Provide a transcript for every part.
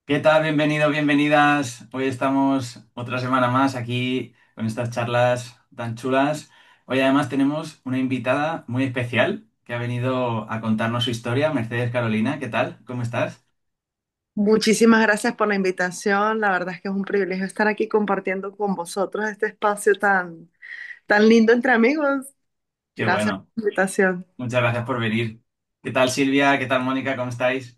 ¿Qué tal? Bienvenidos, bienvenidas. Hoy estamos otra semana más aquí con estas charlas tan chulas. Hoy además tenemos una invitada muy especial que ha venido a contarnos su historia, Mercedes Carolina. ¿Qué tal? ¿Cómo estás? Muchísimas gracias por la invitación. La verdad es que es un privilegio estar aquí compartiendo con vosotros este espacio tan lindo entre amigos. Qué Gracias bueno. por la invitación. Muchas gracias por venir. ¿Qué tal Silvia? ¿Qué tal Mónica? ¿Cómo estáis?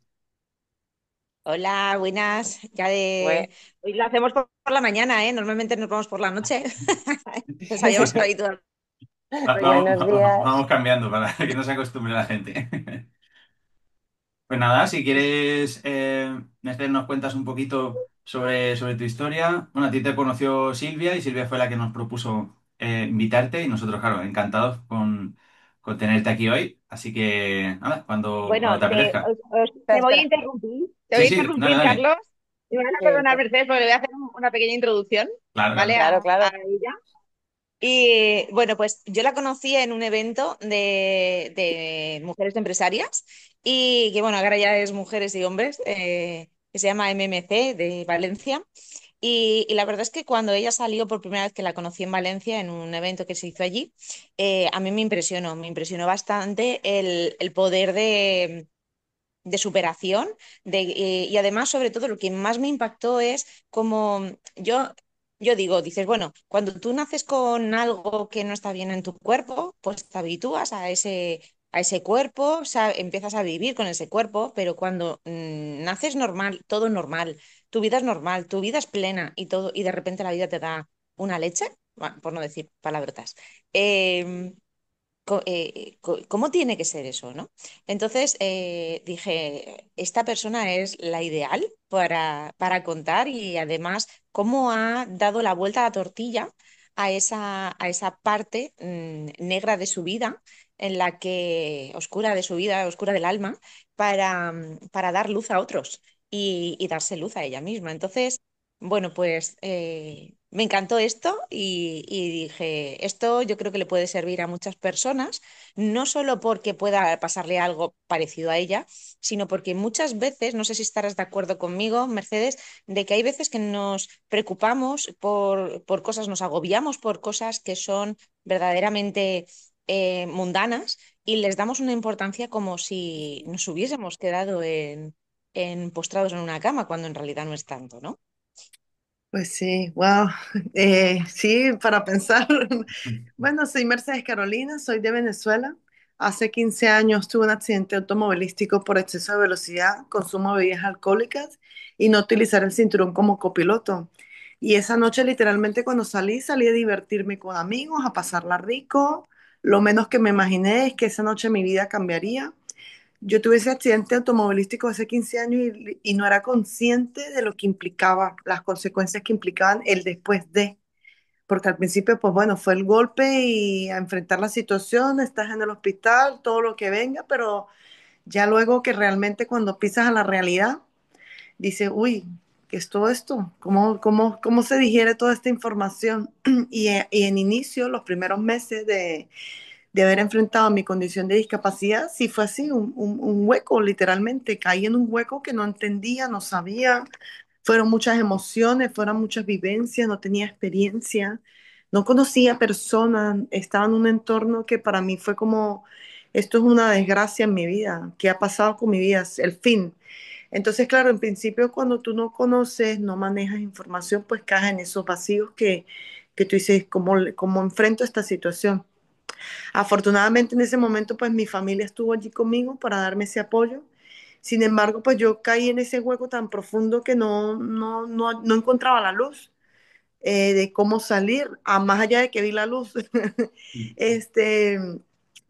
Hola, buenas. Bueno, Hoy lo hacemos por la mañana, ¿eh? Normalmente nos vamos por la noche. Nos habíamos habituado. buenos días. Vamos cambiando para que no se acostumbre la gente. Pues nada, si quieres, Mercedes, nos cuentas un poquito sobre tu historia. Bueno, a ti te conoció Silvia y Silvia fue la que nos propuso invitarte y nosotros, claro, encantados con tenerte aquí hoy. Así que, nada, cuando te apetezca. Te Espera, voy a espera. interrumpir. Te voy Sí, a sí, dale, interrumpir, dale. Carlos. Y me van a perdonar, Mercedes, porque le voy a hacer una pequeña introducción, Claro, ¿vale? claro. Claro, A claro. ella. Y bueno, pues yo la conocí en un evento de mujeres empresarias y que bueno, ahora ya es mujeres y hombres, que se llama MMC de Valencia. Y la verdad es que cuando ella salió por primera vez que la conocí en Valencia, en un evento que se hizo allí, a mí me impresionó bastante el poder de superación y además, sobre todo, lo que más me impactó es como yo digo, dices, bueno, cuando tú naces con algo que no está bien en tu cuerpo, pues te habitúas a ese cuerpo, o sea, empiezas a vivir con ese cuerpo, pero cuando naces normal, todo normal, tu vida es normal, tu vida es plena y todo, y de repente la vida te da una leche, bueno, por no decir palabrotas. ¿Cómo tiene que ser eso, no? Entonces dije, esta persona es la ideal para contar y además cómo ha dado la vuelta a la tortilla a esa parte negra de su vida, en la que, oscura de su vida, oscura del alma, para dar luz a otros y darse luz a ella misma. Entonces, bueno, pues me encantó esto y dije, esto yo creo que le puede servir a muchas personas, no solo porque pueda pasarle algo parecido a ella, sino porque muchas veces, no sé si estarás de acuerdo conmigo, Mercedes, de que hay veces que nos preocupamos por cosas, nos agobiamos por cosas que son verdaderamente mundanas y les damos una importancia como si nos hubiésemos quedado en postrados en una cama, cuando en realidad no es tanto, ¿no? Pues sí, wow. Sí, para pensar. Bueno, soy Mercedes Carolina, soy de Venezuela. Hace 15 años tuve un accidente automovilístico por exceso de velocidad, consumo de bebidas alcohólicas y no utilizar el cinturón como copiloto. Y esa noche, literalmente, cuando salí a divertirme con amigos, a pasarla rico. Lo menos que me imaginé es que esa noche mi vida cambiaría. Yo tuve ese accidente automovilístico hace 15 años y no era consciente de lo que implicaba, las consecuencias que implicaban el después de. Porque al principio, pues bueno, fue el golpe y a enfrentar la situación, estás en el hospital, todo lo que venga, pero ya luego que realmente cuando pisas a la realidad, dices, uy, ¿qué es todo esto? ¿Cómo se digiere toda esta información? Y en inicio, los primeros meses de haber enfrentado mi condición de discapacidad, sí fue así, un hueco, literalmente. Caí en un hueco que no entendía, no sabía. Fueron muchas emociones, fueron muchas vivencias, no tenía experiencia, no conocía personas, estaba en un entorno que para mí fue como, esto es una desgracia en mi vida, ¿qué ha pasado con mi vida? Es el fin. Entonces, claro, en principio cuando tú no conoces, no manejas información, pues caes en esos vacíos que tú dices, ¿cómo enfrento esta situación? Afortunadamente en ese momento pues mi familia estuvo allí conmigo para darme ese apoyo. Sin embargo, pues yo caí en ese hueco tan profundo que no encontraba la luz de cómo salir, a más allá de que vi la luz. este,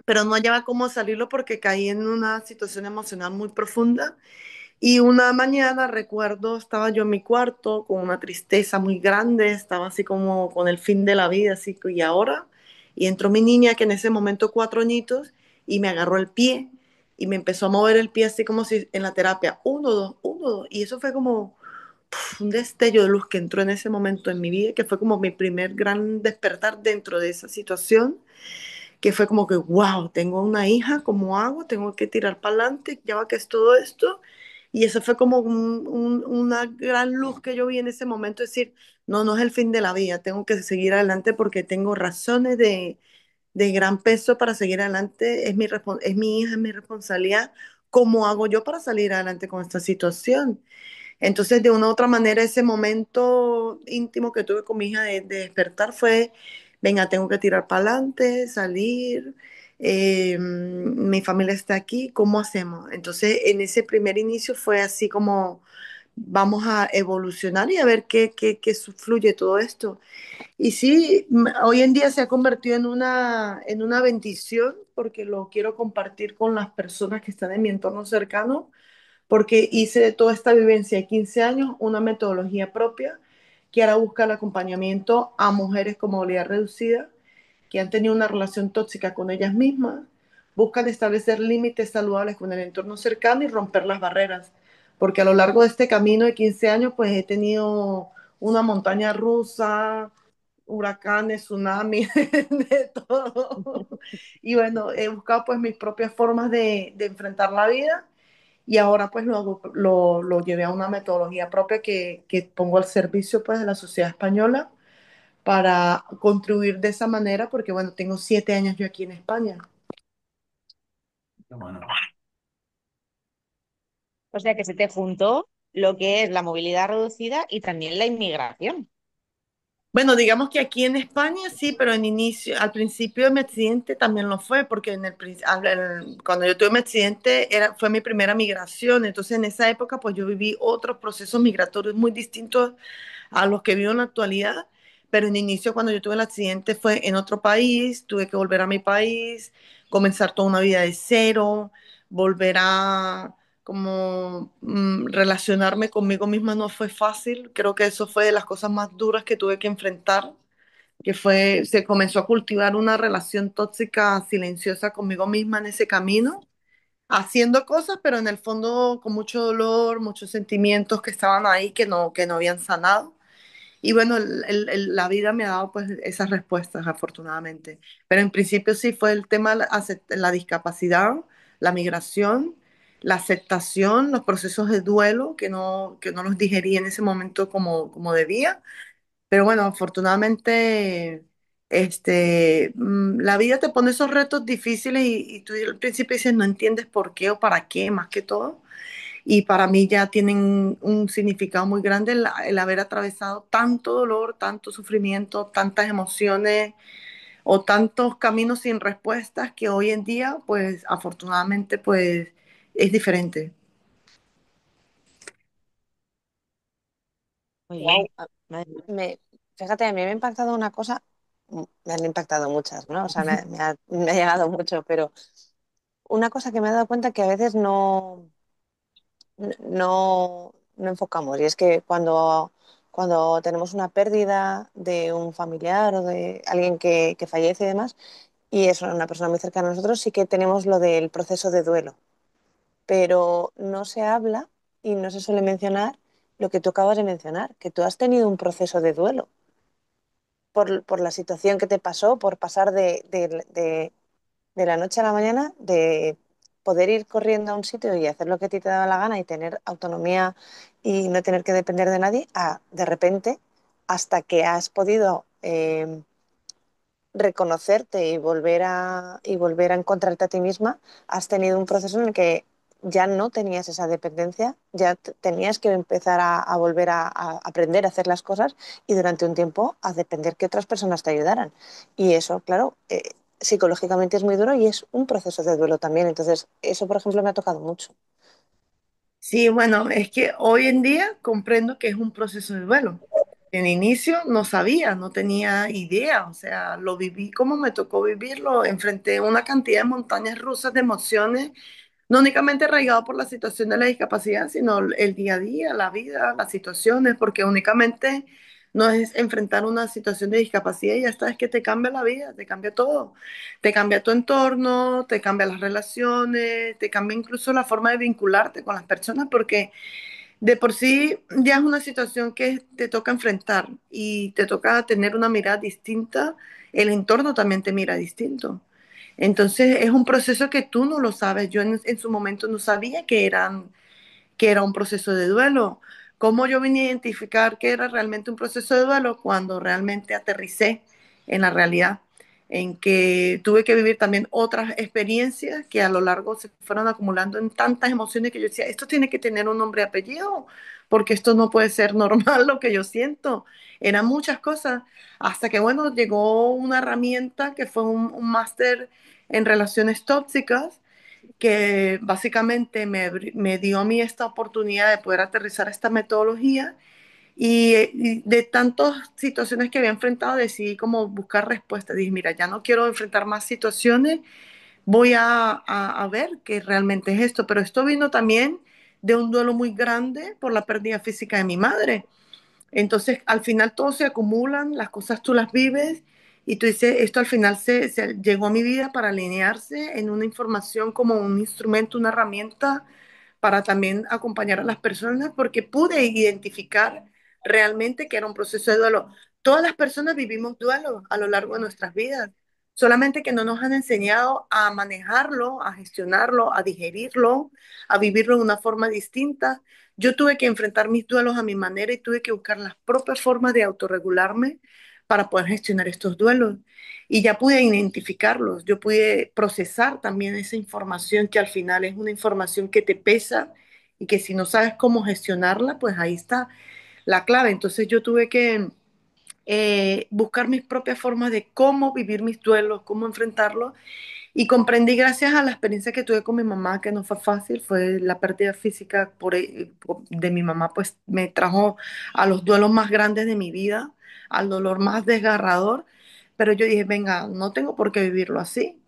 pero no hallaba cómo salirlo porque caí en una situación emocional muy profunda. Y una mañana recuerdo, estaba yo en mi cuarto con una tristeza muy grande, estaba así como con el fin de la vida, así que, ¿y ahora? Y entró mi niña, que en ese momento 4 añitos, y me agarró el pie y me empezó a mover el pie así como si en la terapia, uno, dos, uno, dos. Y eso fue como un destello de luz que entró en ese momento en mi vida, que fue como mi primer gran despertar dentro de esa situación, que fue como que, wow, tengo una hija, ¿cómo hago? Tengo que tirar para adelante, ya va que es todo esto. Y eso fue como una gran luz que yo vi en ese momento, decir, no, no es el fin de la vida, tengo que seguir adelante porque tengo razones de gran peso para seguir adelante, es mi hija, es mi responsabilidad. ¿Cómo hago yo para salir adelante con esta situación? Entonces, de una u otra manera, ese momento íntimo que tuve con mi hija de despertar fue, venga, tengo que tirar para adelante, salir, mi familia está aquí, ¿cómo hacemos? Entonces, en ese primer inicio fue así como, vamos a evolucionar y a ver qué fluye todo esto. Y sí, hoy en día se ha convertido en una bendición porque lo quiero compartir con las personas que están en mi entorno cercano porque hice de toda esta vivencia de 15 años una metodología propia que ahora busca el acompañamiento a mujeres con movilidad reducida que han tenido una relación tóxica con ellas mismas, buscan establecer límites saludables con el entorno cercano y romper las barreras. Porque a lo largo de este camino de 15 años, pues he tenido una montaña rusa, huracanes, tsunamis, de todo. Y bueno, he buscado pues mis propias formas de enfrentar la vida y ahora pues lo llevé a una metodología propia que pongo al servicio pues de la sociedad española para contribuir de esa manera, porque bueno, tengo 7 años yo aquí en España. Qué bueno. O sea que se te juntó lo que es la movilidad reducida y también la inmigración. Bueno, digamos que aquí en España sí, pero al principio de mi accidente también lo fue, porque cuando yo tuve mi accidente fue mi primera migración, entonces en esa época pues yo viví otros procesos migratorios muy distintos a los que vivo en la actualidad, pero en inicio cuando yo tuve el accidente fue en otro país, tuve que volver a mi país, comenzar toda una vida de cero, volver a como relacionarme conmigo misma no fue fácil, creo que eso fue de las cosas más duras que tuve que enfrentar, se comenzó a cultivar una relación tóxica silenciosa conmigo misma en ese camino, haciendo cosas, pero en el fondo con mucho dolor, muchos sentimientos que estaban ahí que no habían sanado. Y bueno, la vida me ha dado pues esas respuestas, afortunadamente. Pero en principio sí fue el tema de la discapacidad, la migración, la aceptación, los procesos de duelo que no los digerí en ese momento como debía. Pero bueno, afortunadamente, la vida te pone esos retos difíciles y tú al principio dices, no entiendes por qué o para qué, más que todo. Y para mí ya tienen un significado muy grande el haber atravesado tanto dolor, tanto sufrimiento, tantas emociones o tantos caminos sin respuestas que hoy en día, pues afortunadamente, pues es diferente. Muy bien. Fíjate, a mí me ha impactado una cosa, me han impactado muchas, ¿no? O sea, me ha llegado mucho, pero una cosa que me he dado cuenta que a veces no enfocamos, y es que cuando tenemos una pérdida de un familiar o de alguien que fallece y demás, y es una persona muy cercana a nosotros, sí que tenemos lo del proceso de duelo, pero no se habla y no se suele mencionar lo que tú acabas de mencionar, que tú has tenido un proceso de duelo por la situación que te pasó, por pasar de la noche a la mañana, de poder ir corriendo a un sitio y hacer lo que a ti te daba la gana y tener autonomía y no tener que depender de nadie, a de repente, hasta que has podido reconocerte y volver a encontrarte a ti misma, has tenido un proceso en el que ya no tenías esa dependencia, ya tenías que empezar a volver a aprender a hacer las cosas y durante un tiempo a depender que otras personas te ayudaran. Y eso, claro, psicológicamente es muy duro y es un proceso de duelo también. Entonces, eso, por ejemplo, me ha tocado mucho. Sí, bueno, es que hoy en día comprendo que es un proceso de duelo. En inicio no sabía, no tenía idea, o sea, lo viví como me tocó vivirlo, enfrenté una cantidad de montañas rusas de emociones no únicamente arraigado por la situación de la discapacidad, sino el día a día, la vida, las situaciones, porque únicamente no es enfrentar una situación de discapacidad y ya está, es que te cambia la vida, te cambia todo, te cambia tu entorno, te cambia las relaciones, te cambia incluso la forma de vincularte con las personas, porque de por sí ya es una situación que te toca enfrentar y te toca tener una mirada distinta, el entorno también te mira distinto. Entonces es un proceso que tú no lo sabes. Yo en su momento no sabía que era un proceso de duelo. ¿Cómo yo vine a identificar que era realmente un proceso de duelo cuando realmente aterricé en la realidad? En que tuve que vivir también otras experiencias que a lo largo se fueron acumulando en tantas emociones que yo decía, esto tiene que tener un nombre y apellido, porque esto no puede ser normal lo que yo siento. Eran muchas cosas, hasta que, bueno, llegó una herramienta que fue un máster en relaciones tóxicas, que básicamente me dio a mí esta oportunidad de poder aterrizar esta metodología y de tantas situaciones que había enfrentado decidí como buscar respuestas. Dije, mira, ya no quiero enfrentar más situaciones, voy a ver qué realmente es esto. Pero esto vino también de un duelo muy grande por la pérdida física de mi madre. Entonces, al final todo se acumulan, las cosas tú las vives y tú dices, esto al final se llegó a mi vida para alinearse en una información como un instrumento, una herramienta para también acompañar a las personas porque pude identificar realmente que era un proceso de duelo. Todas las personas vivimos duelo a lo largo de nuestras vidas, solamente que no nos han enseñado a manejarlo, a gestionarlo, a digerirlo, a vivirlo de una forma distinta. Yo tuve que enfrentar mis duelos a mi manera y tuve que buscar las propias formas de autorregularme para poder gestionar estos duelos. Y ya pude identificarlos, yo pude procesar también esa información que al final es una información que te pesa y que si no sabes cómo gestionarla, pues ahí está la clave. Entonces yo tuve que buscar mis propias formas de cómo vivir mis duelos, cómo enfrentarlos y comprendí gracias a la experiencia que tuve con mi mamá, que no fue fácil, fue la pérdida física de mi mamá, pues me trajo a los duelos más grandes de mi vida, al dolor más desgarrador, pero yo dije, venga, no tengo por qué vivirlo así.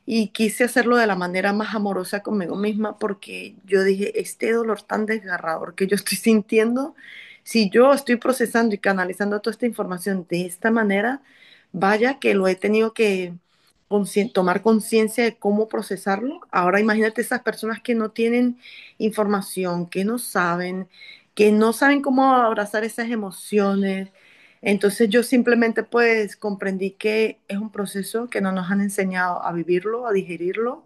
Y quise hacerlo de la manera más amorosa conmigo misma porque yo dije, este dolor tan desgarrador que yo estoy sintiendo, si yo estoy procesando y canalizando toda esta información de esta manera, vaya que lo he tenido que tomar conciencia de cómo procesarlo. Ahora imagínate esas personas que no tienen información, que no saben cómo abrazar esas emociones. Entonces yo simplemente pues comprendí que es un proceso que no nos han enseñado a vivirlo, a digerirlo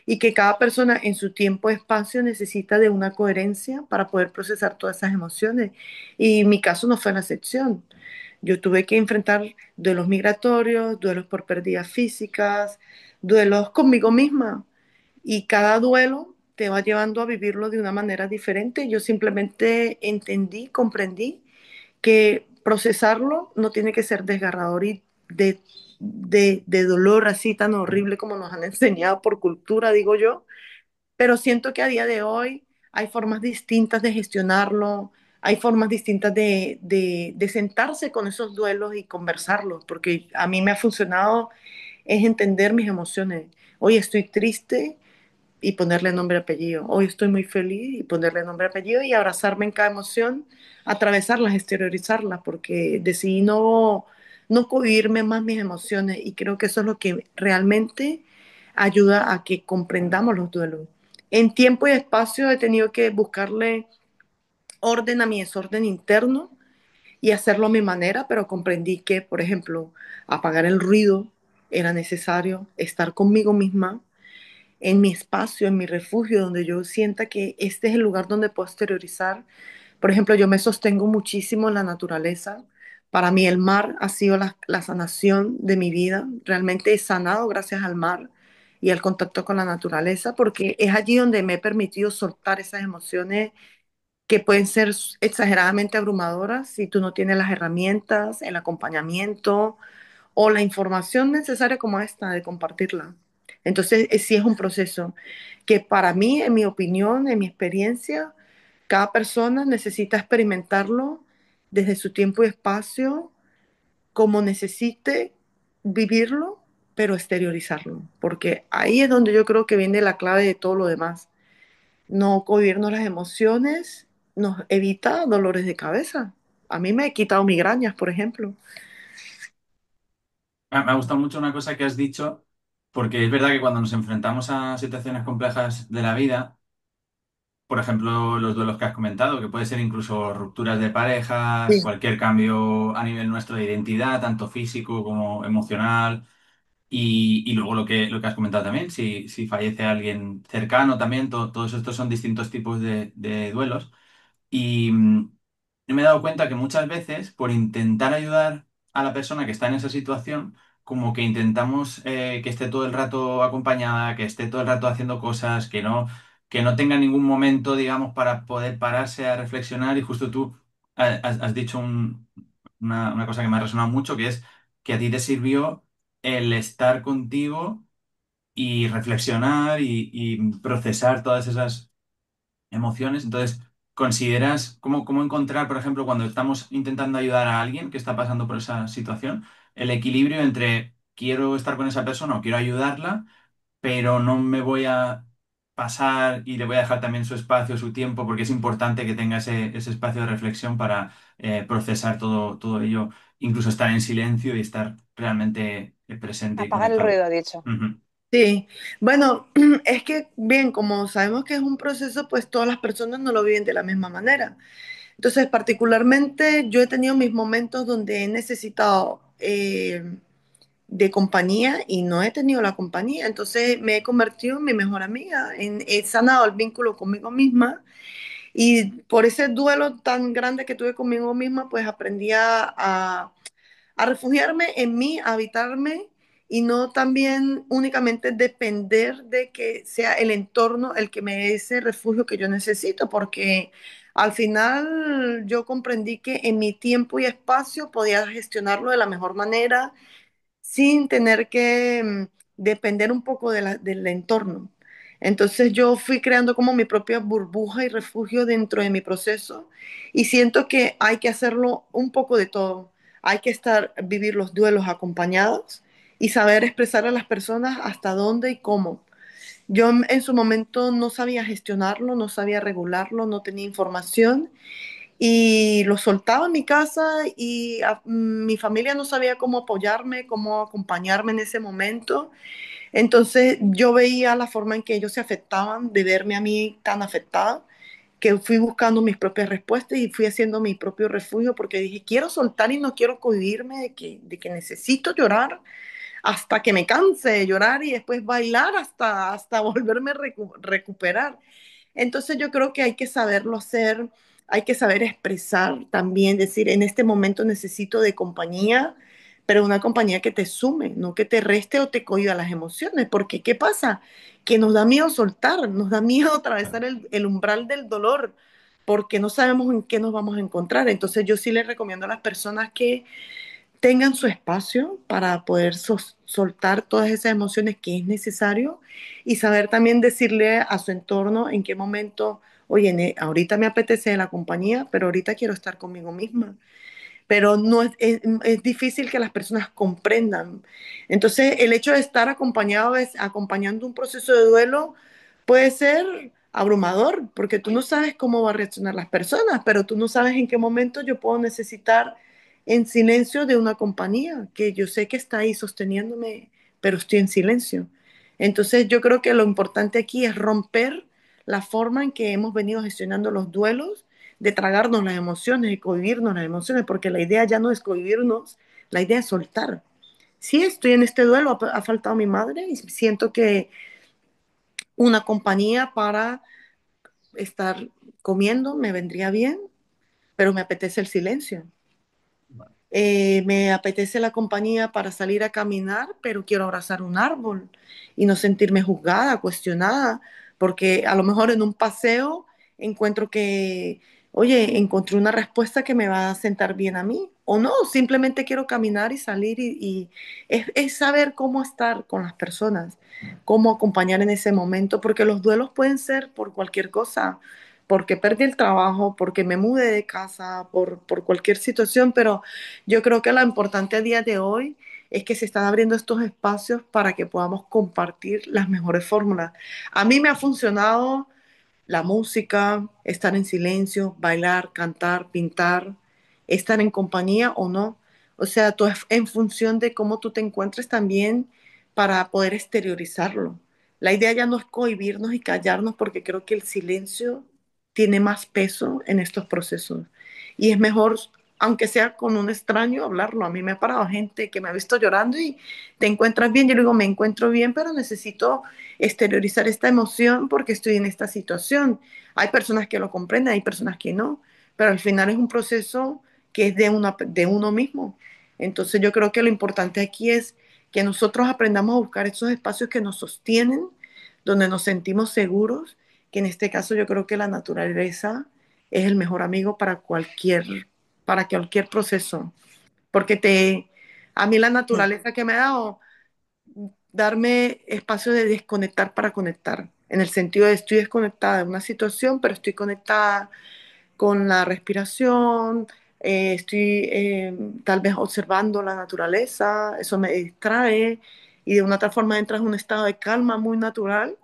y que cada persona en su tiempo y espacio necesita de una coherencia para poder procesar todas esas emociones. Y mi caso no fue la excepción. Yo tuve que enfrentar duelos migratorios, duelos por pérdidas físicas, duelos conmigo misma. Y cada duelo te va llevando a vivirlo de una manera diferente. Yo simplemente entendí, comprendí que procesarlo no tiene que ser desgarrador y de dolor así tan horrible como nos han enseñado por cultura, digo yo, pero siento que a día de hoy hay formas distintas de gestionarlo, hay formas distintas de sentarse con esos duelos y conversarlos, porque a mí me ha funcionado es entender mis emociones. Hoy estoy triste y ponerle nombre y apellido. Hoy estoy muy feliz y ponerle nombre y apellido y abrazarme en cada emoción, atravesarlas, exteriorizarlas, porque decidí no cohibirme más mis emociones y creo que eso es lo que realmente ayuda a que comprendamos los duelos. En tiempo y espacio he tenido que buscarle orden a mi desorden interno y hacerlo a mi manera, pero comprendí que, por ejemplo, apagar el ruido era necesario, estar conmigo misma en mi espacio, en mi refugio, donde yo sienta que este es el lugar donde puedo exteriorizar. Por ejemplo, yo me sostengo muchísimo en la naturaleza. Para mí el mar ha sido la sanación de mi vida. Realmente he sanado gracias al mar y al contacto con la naturaleza, porque es allí donde me he permitido soltar esas emociones que pueden ser exageradamente abrumadoras si tú no tienes las herramientas, el acompañamiento o la información necesaria como esta de compartirla. Entonces, sí es un proceso que para mí, en mi opinión, en mi experiencia, cada persona necesita experimentarlo desde su tiempo y espacio, como necesite vivirlo, pero exteriorizarlo, porque ahí es donde yo creo que viene la clave de todo lo demás. No cohibirnos las emociones nos evita dolores de cabeza. A mí me he quitado migrañas, por ejemplo. Me ha gustado mucho una cosa que has dicho, porque es verdad que cuando nos enfrentamos a situaciones complejas de la vida, por ejemplo, los duelos que has comentado, que puede ser incluso rupturas de parejas, Sí, cualquier cambio a nivel nuestro de identidad, tanto físico como emocional, Y luego lo que has comentado también, si fallece alguien cercano también, todos estos son distintos tipos de duelos. Y me he dado cuenta que muchas veces, por intentar ayudar a la persona que está en esa situación, como que intentamos que esté todo el rato acompañada, que esté todo el rato haciendo cosas, que no tenga ningún momento, digamos, para poder pararse a reflexionar. Y justo tú has dicho una cosa que me ha resonado mucho, que es que a ti te sirvió el estar contigo y reflexionar y procesar todas esas emociones. Entonces, ¿consideras cómo encontrar, por ejemplo, cuando estamos intentando ayudar a alguien que está pasando por esa situación, el equilibrio entre quiero estar con esa persona o quiero ayudarla, pero no me voy a pasar y le voy a dejar también su espacio, su tiempo, porque es importante que tenga ese espacio de reflexión para procesar todo ello, incluso estar en silencio y estar realmente presente y Apagar el conectado? ruido, ha dicho. Ujú. Sí, bueno, es que, bien, como sabemos que es un proceso, pues todas las personas no lo viven de la misma manera. Entonces, particularmente, yo he tenido mis momentos donde he necesitado de compañía y no he tenido la compañía. Entonces, me he convertido en mi mejor amiga, he sanado el vínculo conmigo misma y por ese duelo tan grande que tuve conmigo misma, pues aprendí a refugiarme en mí, a habitarme y no también únicamente depender de que sea el entorno el que me dé ese refugio que yo necesito, porque al final yo comprendí que en mi tiempo y espacio podía gestionarlo de la mejor manera sin tener que depender un poco del entorno. Entonces yo fui creando como mi propia burbuja y refugio dentro de mi proceso y siento que hay que hacerlo un poco de todo. Hay que vivir los duelos acompañados y saber expresar a las personas hasta dónde y cómo. Yo en su momento no sabía gestionarlo, no sabía regularlo, no tenía información y lo soltaba en mi casa y mi familia no sabía cómo apoyarme, cómo acompañarme en ese momento. Entonces yo veía la forma en que ellos se afectaban, de verme a mí tan afectada, que fui buscando mis propias respuestas y fui haciendo mi propio refugio porque dije, quiero soltar y no quiero cohibirme de que necesito llorar hasta que me canse de llorar y después bailar hasta volverme a recuperar. Entonces yo creo que hay que saberlo hacer, hay que saber expresar también, decir, en este momento necesito de compañía, pero una compañía que te sume, no que te reste o te cohiba las emociones, porque ¿qué pasa? Que nos da miedo soltar, nos da miedo atravesar el umbral del dolor, porque no sabemos en qué nos vamos a encontrar. Entonces yo sí les recomiendo a las personas que tengan su espacio para poder soltar todas esas emociones que es necesario y saber también decirle a su entorno en qué momento, oye, ahorita me apetece la compañía, pero ahorita quiero estar conmigo misma. Pero no es difícil que las personas comprendan. Entonces, el hecho de estar acompañando un proceso de duelo puede ser abrumador, porque tú no sabes cómo van a reaccionar las personas, pero tú no sabes en qué momento yo puedo necesitar en silencio de una compañía, que yo sé que está ahí sosteniéndome, pero estoy en silencio. Entonces, yo creo que lo importante aquí es romper la forma en que hemos venido gestionando los duelos, de tragarnos las emociones, de cohibirnos las emociones, porque la idea ya no es cohibirnos, la idea es soltar. Sí, estoy en este duelo, ha faltado mi madre y siento que una compañía para estar comiendo me vendría bien, pero me apetece el silencio. Me apetece la compañía para salir a caminar, pero quiero abrazar un árbol y no sentirme juzgada, cuestionada, porque a lo mejor en un paseo encuentro que, oye, encontré una respuesta que me va a sentar bien a mí, o no, simplemente quiero caminar y salir y es saber cómo estar con las personas, cómo acompañar en ese momento, porque los duelos pueden ser por cualquier cosa, porque perdí el trabajo, porque me mudé de casa, por cualquier situación, pero yo creo que lo importante a día de hoy es que se están abriendo estos espacios para que podamos compartir las mejores fórmulas. A mí me ha funcionado la música, estar en silencio, bailar, cantar, pintar, estar en compañía o no. O sea, todo es en función de cómo tú te encuentres también para poder exteriorizarlo. La idea ya no es cohibirnos y callarnos porque creo que el silencio tiene más peso en estos procesos. Y es mejor aunque sea con un extraño, hablarlo. A mí me ha parado gente que me ha visto llorando y te encuentras bien. Yo le digo, me encuentro bien, pero necesito exteriorizar esta emoción porque estoy en esta situación. Hay personas que lo comprenden, hay personas que no, pero al final es un proceso que es de uno mismo. Entonces yo creo que lo importante aquí es que nosotros aprendamos a buscar esos espacios que nos sostienen, donde nos sentimos seguros, que en este caso yo creo que la naturaleza es el mejor amigo para cualquier proceso, porque a mí la Mm. naturaleza que me ha dado, darme espacio de desconectar para conectar, en el sentido de estoy desconectada de una situación, pero estoy conectada con la respiración, estoy tal vez observando la naturaleza, eso me distrae y de una otra forma entras en un estado de calma muy natural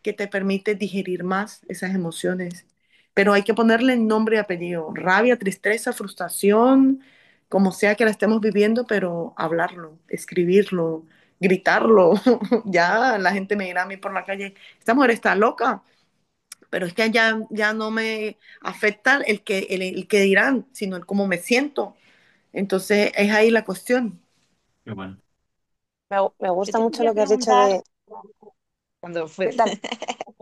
que te permite digerir más esas emociones. Pero hay que ponerle nombre y apellido, rabia, tristeza, frustración, como sea que la estemos viviendo, pero hablarlo, escribirlo, gritarlo. Ya la gente me dirá a mí por la calle, esta mujer está loca, pero es que ya no me afecta el que dirán, sino el cómo me siento. Entonces es ahí la cuestión. Qué bueno. Me Yo gusta te mucho quería lo que has dicho preguntar, de... cuando fue, Dale,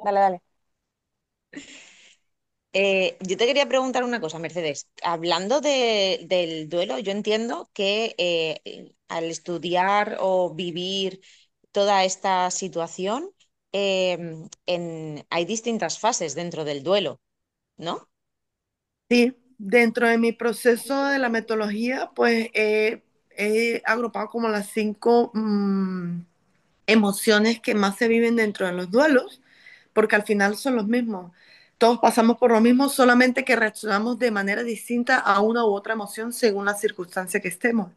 dale, dale. yo te quería preguntar una cosa, Mercedes. Hablando del duelo, yo entiendo que al estudiar o vivir toda esta situación, hay distintas fases dentro del duelo, ¿no? Sí, dentro de mi proceso de la metodología, pues he agrupado como las cinco emociones que más se viven dentro de los duelos, porque al final son los mismos. Todos pasamos por lo mismo, solamente que reaccionamos de manera distinta a una u otra emoción según la circunstancia que estemos.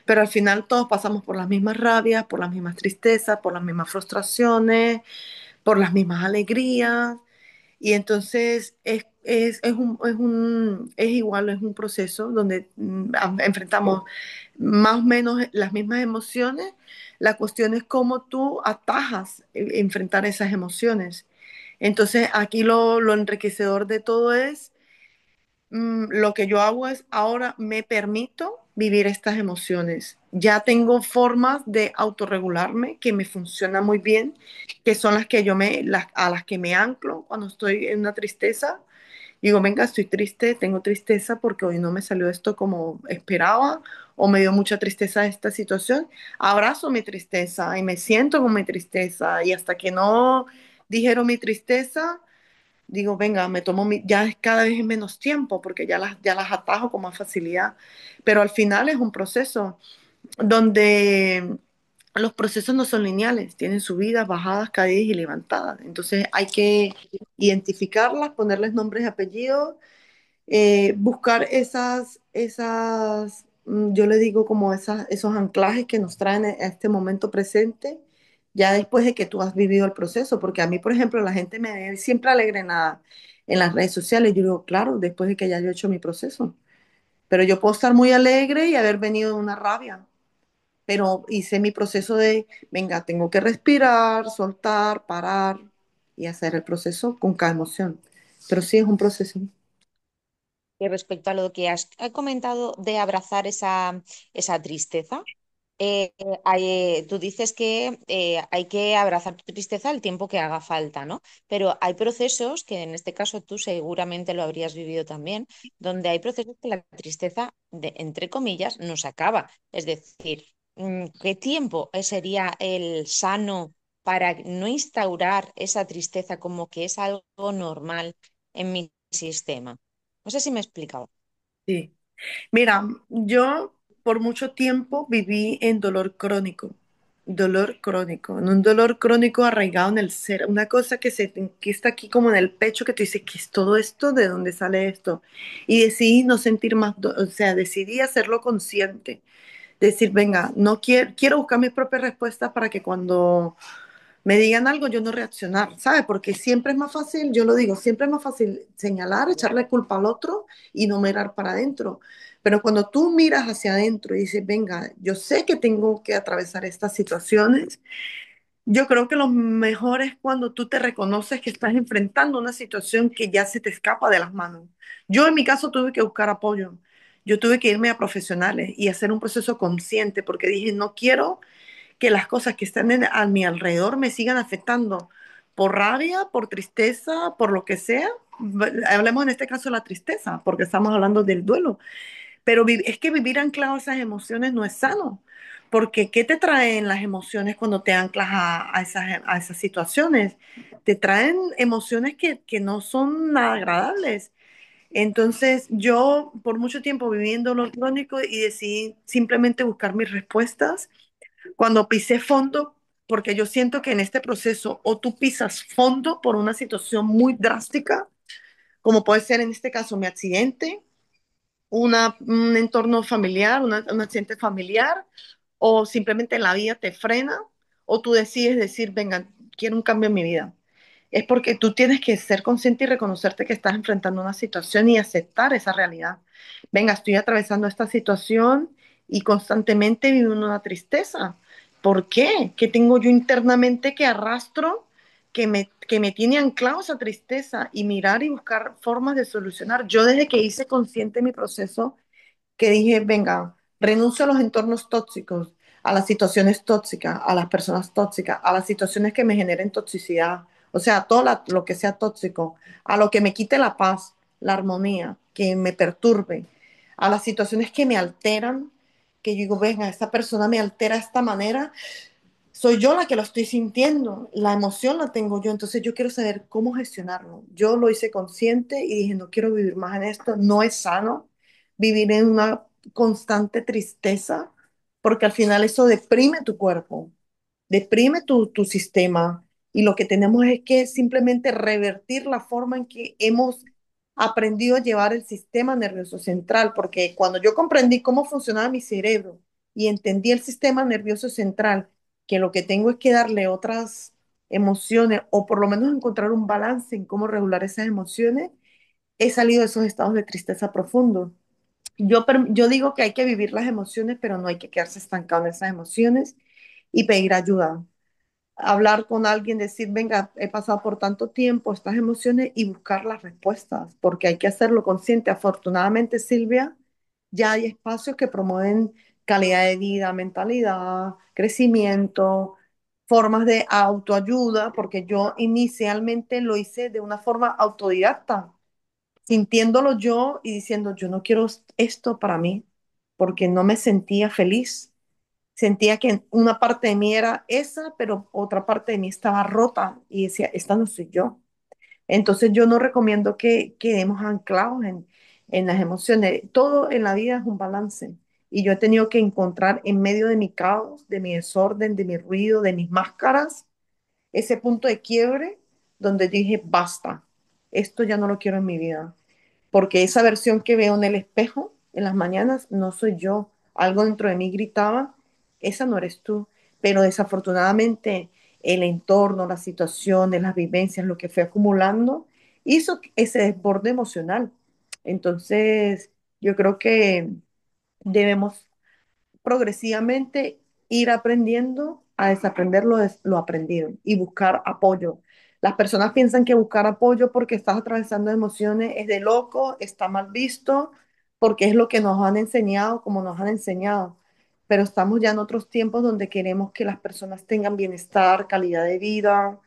Pero al final todos pasamos por las mismas rabias, por las mismas tristezas, por las mismas frustraciones, por las mismas alegrías. Y entonces es igual, es un proceso donde enfrentamos más o menos las mismas emociones. La cuestión es cómo tú atajas enfrentar esas emociones. Entonces aquí lo enriquecedor de todo es lo que yo hago es ahora me permito vivir estas emociones. Ya tengo formas de autorregularme que me funcionan muy bien, que son a las que me anclo cuando estoy en una tristeza. Digo, venga, estoy triste, tengo tristeza porque hoy no me salió esto como esperaba o me dio mucha tristeza esta situación. Abrazo mi tristeza y me siento con mi tristeza y hasta que no dijeron mi tristeza, digo, venga, ya es cada vez menos tiempo porque ya las atajo con más facilidad. Pero al final es un proceso donde los procesos no son lineales, tienen subidas, bajadas, caídas y levantadas. Entonces hay que identificarlas, ponerles nombres y apellidos, buscar yo le digo como esos anclajes que nos traen a este momento presente, ya después de que tú has vivido el proceso, porque a mí, por ejemplo, la gente me ve siempre alegre en las redes sociales, yo digo, claro, después de que ya yo he hecho mi proceso, pero yo puedo estar muy alegre y haber venido de una rabia, pero hice mi proceso de, venga, tengo que respirar, soltar, parar y hacer el proceso con cada emoción, pero sí es un proceso. Y respecto a lo que has comentado de abrazar esa tristeza, tú dices que hay que abrazar tu tristeza el tiempo que haga falta, ¿no? Pero hay procesos, que en este caso tú seguramente lo habrías vivido también, donde hay procesos que la tristeza, entre comillas, no se acaba. Es decir, ¿qué tiempo sería el sano para no instaurar esa tristeza como que es algo normal en mi sistema? No sé si me he explicado. Sí. Mira, yo por mucho tiempo viví en dolor crónico, en un dolor crónico arraigado en el ser, una cosa que se te enquista aquí como en el pecho, que tú dices, ¿qué es todo esto? ¿De dónde sale esto? Y decidí no sentir más, o sea, decidí hacerlo consciente, decir, venga, no quiero buscar mis propias respuestas para que cuando me digan algo, yo no reaccionar, ¿sabes? Porque siempre es más fácil, yo lo digo, siempre es más fácil señalar, echarle culpa al otro y no mirar para adentro. Pero cuando tú miras hacia adentro y dices, venga, yo sé que tengo que atravesar estas situaciones, yo creo que lo mejor es cuando tú te reconoces que estás enfrentando una situación que ya se te escapa de las manos. Yo en mi caso tuve que buscar apoyo. yo tuve que irme a profesionales y hacer un proceso consciente porque dije, no quiero que las cosas que están a mi alrededor me sigan afectando por rabia, por tristeza, por lo que sea. Hablemos en este caso de la tristeza, porque estamos hablando del duelo. Pero es que vivir anclado a esas emociones no es sano. Porque ¿qué te traen las emociones cuando te anclas a esas situaciones? Te traen emociones que no son nada agradables. Entonces yo por mucho tiempo viví en dolor crónico y decidí simplemente buscar mis respuestas cuando pisé fondo, porque yo siento que en este proceso o tú pisas fondo por una situación muy drástica, como puede ser en este caso mi accidente, un entorno familiar, un accidente familiar, o simplemente la vida te frena, o tú decides decir, venga, quiero un cambio en mi vida. Es porque tú tienes que ser consciente y reconocerte que estás enfrentando una situación y aceptar esa realidad. Venga, estoy atravesando esta situación y constantemente vivo en una tristeza. ¿Por qué? ¿Qué tengo yo internamente que arrastro que me tiene anclado esa tristeza y mirar y buscar formas de solucionar? Yo desde que hice consciente mi proceso, que dije, venga, renuncio a los entornos tóxicos, a las situaciones tóxicas, a las personas tóxicas, a las situaciones que me generen toxicidad, o sea, lo que sea tóxico, a lo que me quite la paz, la armonía, que me perturbe, a las situaciones que me alteran, que yo digo, venga, esta persona me altera de esta manera, soy yo la que lo estoy sintiendo, la emoción la tengo yo, entonces yo quiero saber cómo gestionarlo. Yo lo hice consciente y dije, no quiero vivir más en esto, no es sano vivir en una constante tristeza, porque al final eso deprime tu cuerpo, deprime tu sistema y lo que tenemos es que simplemente revertir la forma en que hemos aprendido a llevar el sistema nervioso central, porque cuando yo comprendí cómo funcionaba mi cerebro y entendí el sistema nervioso central, que lo que tengo es que darle otras emociones o por lo menos encontrar un balance en cómo regular esas emociones, he salido de esos estados de tristeza profundo. Yo digo que hay que vivir las emociones, pero no hay que quedarse estancado en esas emociones y pedir ayuda. Hablar con alguien, decir, venga, he pasado por tanto tiempo estas emociones y buscar las respuestas, porque hay que hacerlo consciente. Afortunadamente, Silvia, ya hay espacios que promueven calidad de vida, mentalidad, crecimiento, formas de autoayuda, porque yo inicialmente lo hice de una forma autodidacta, sintiéndolo yo y diciendo, yo no quiero esto para mí, porque no me sentía feliz. Sentía que una parte de mí era esa, pero otra parte de mí estaba rota y decía, esta no soy yo. Entonces yo no recomiendo que quedemos anclados en las emociones. Todo en la vida es un balance. Y yo he tenido que encontrar en medio de mi caos, de mi desorden, de mi ruido, de mis máscaras, ese punto de quiebre donde dije, basta, esto ya no lo quiero en mi vida, porque esa versión que veo en el espejo en las mañanas no soy yo. Algo dentro de mí gritaba, esa no eres tú, pero desafortunadamente el entorno, las situaciones, las vivencias, lo que fue acumulando, hizo ese desborde emocional. Entonces, yo creo que debemos progresivamente ir aprendiendo a desaprender lo aprendido y buscar apoyo. Las personas piensan que buscar apoyo porque estás atravesando emociones es de loco, está mal visto, porque es lo que nos han enseñado, como nos han enseñado. Pero estamos ya en otros tiempos donde queremos que las personas tengan bienestar, calidad de vida,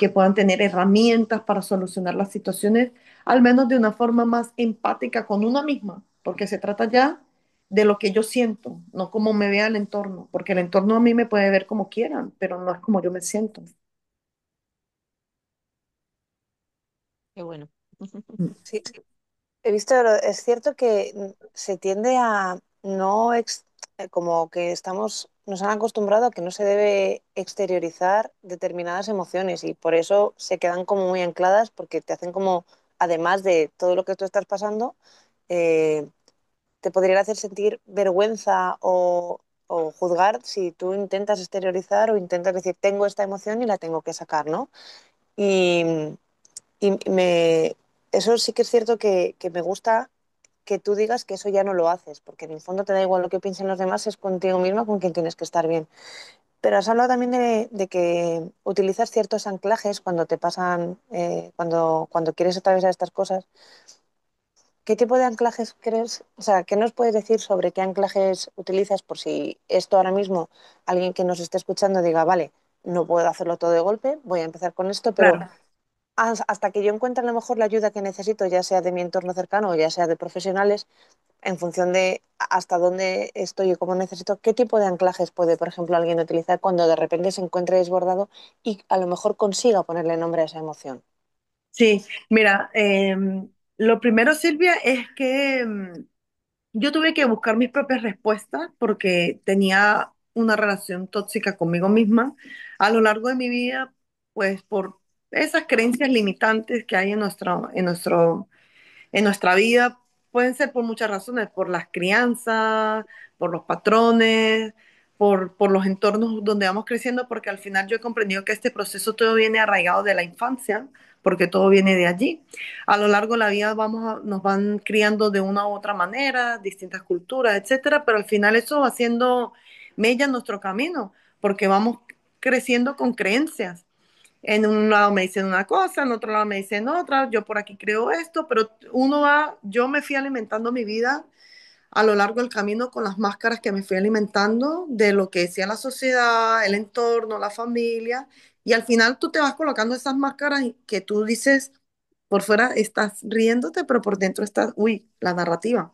que puedan tener herramientas para solucionar las situaciones, al menos de una forma más empática con una misma, porque se trata ya de lo que yo siento, no como me vea el entorno, porque el entorno a mí me puede ver como quieran, pero no es como yo me siento. Qué bueno. Sí, he visto, es cierto que se tiende a no, como que estamos, nos han acostumbrado a que no se debe exteriorizar determinadas emociones y por eso se quedan como muy ancladas porque te hacen como, además de todo lo que tú estás pasando, eh, te podrían hacer sentir vergüenza o juzgar si tú intentas exteriorizar o intentas decir, tengo esta emoción y la tengo que sacar, ¿no? Y, y eso sí que es cierto que me gusta que tú digas que eso ya no lo haces, porque en el fondo te da igual lo que piensen los demás, es contigo misma con quien tienes que estar bien. Pero has hablado también de que utilizas ciertos anclajes cuando te pasan, cuando quieres atravesar estas cosas. ¿qué tipo de anclajes crees? O sea, ¿qué nos puedes decir sobre qué anclajes utilizas por si esto ahora mismo alguien que nos esté escuchando diga, vale, no puedo hacerlo todo de golpe, voy a empezar con esto, pero Claro. hasta que yo encuentre a lo mejor la ayuda que necesito, ya sea de mi entorno cercano o ya sea de profesionales, en función de hasta dónde estoy y cómo necesito, qué tipo de anclajes puede, por ejemplo, alguien utilizar cuando de repente se encuentre desbordado y a lo mejor consiga ponerle nombre a esa emoción. Sí, mira, lo primero, Silvia, es que yo tuve que buscar mis propias respuestas porque tenía una relación tóxica conmigo misma a lo largo de mi vida, pues por esas creencias limitantes que hay en nuestra vida. Pueden ser por muchas razones, por las crianzas, por los patrones, por los entornos donde vamos creciendo, porque al final yo he comprendido que este proceso todo viene arraigado de la infancia, porque todo viene de allí. A lo largo de la vida nos van criando de una u otra manera, distintas culturas, etcétera, pero al final eso va haciendo mella en nuestro camino, porque vamos creciendo con creencias. En un lado me dicen una cosa, en otro lado me dicen otra, yo por aquí creo esto, pero yo me fui alimentando mi vida a lo largo del camino con las máscaras que me fui alimentando de lo que decía la sociedad, el entorno, la familia, y al final tú te vas colocando esas máscaras que tú dices, por fuera estás riéndote, pero por dentro estás, uy, la narrativa,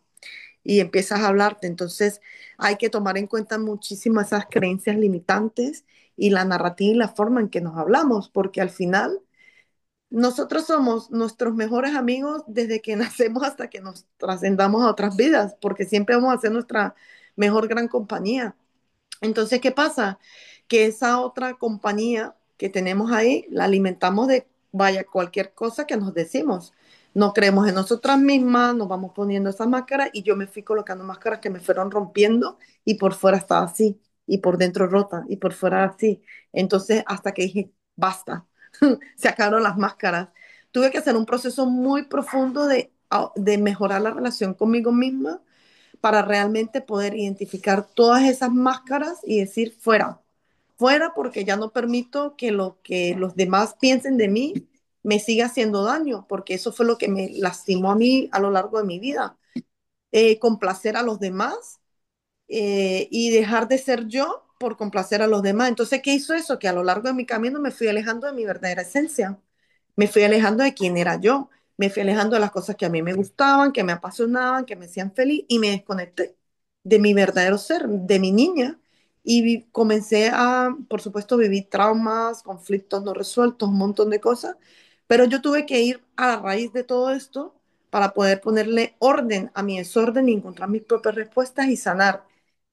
y empiezas a hablarte. Entonces hay que tomar en cuenta muchísimo esas creencias limitantes y la narrativa y la forma en que nos hablamos, porque al final nosotros somos nuestros mejores amigos desde que nacemos hasta que nos trascendamos a otras vidas, porque siempre vamos a ser nuestra mejor gran compañía. Entonces, ¿qué pasa? Que esa otra compañía que tenemos ahí la alimentamos de, vaya, cualquier cosa que nos decimos. No creemos en nosotras mismas, nos vamos poniendo esas máscaras y yo me fui colocando máscaras que me fueron rompiendo y por fuera estaba así y por dentro rota y por fuera así. Entonces, hasta que dije, basta, se acabaron las máscaras. Tuve que hacer un proceso muy profundo de mejorar la relación conmigo misma para realmente poder identificar todas esas máscaras y decir fuera, fuera porque ya no permito que lo que los demás piensen de mí me siga haciendo daño, porque eso fue lo que me lastimó a mí a lo largo de mi vida. Complacer a los demás y dejar de ser yo por complacer a los demás. Entonces, ¿qué hizo eso? Que a lo largo de mi camino me fui alejando de mi verdadera esencia, me fui alejando de quién era yo, me fui alejando de las cosas que a mí me gustaban, que me apasionaban, que me hacían feliz y me desconecté de mi verdadero ser, de mi niña. Y comencé a, por supuesto, vivir traumas, conflictos no resueltos, un montón de cosas, pero yo tuve que ir a la raíz de todo esto para poder ponerle orden a mi desorden y encontrar mis propias respuestas y sanar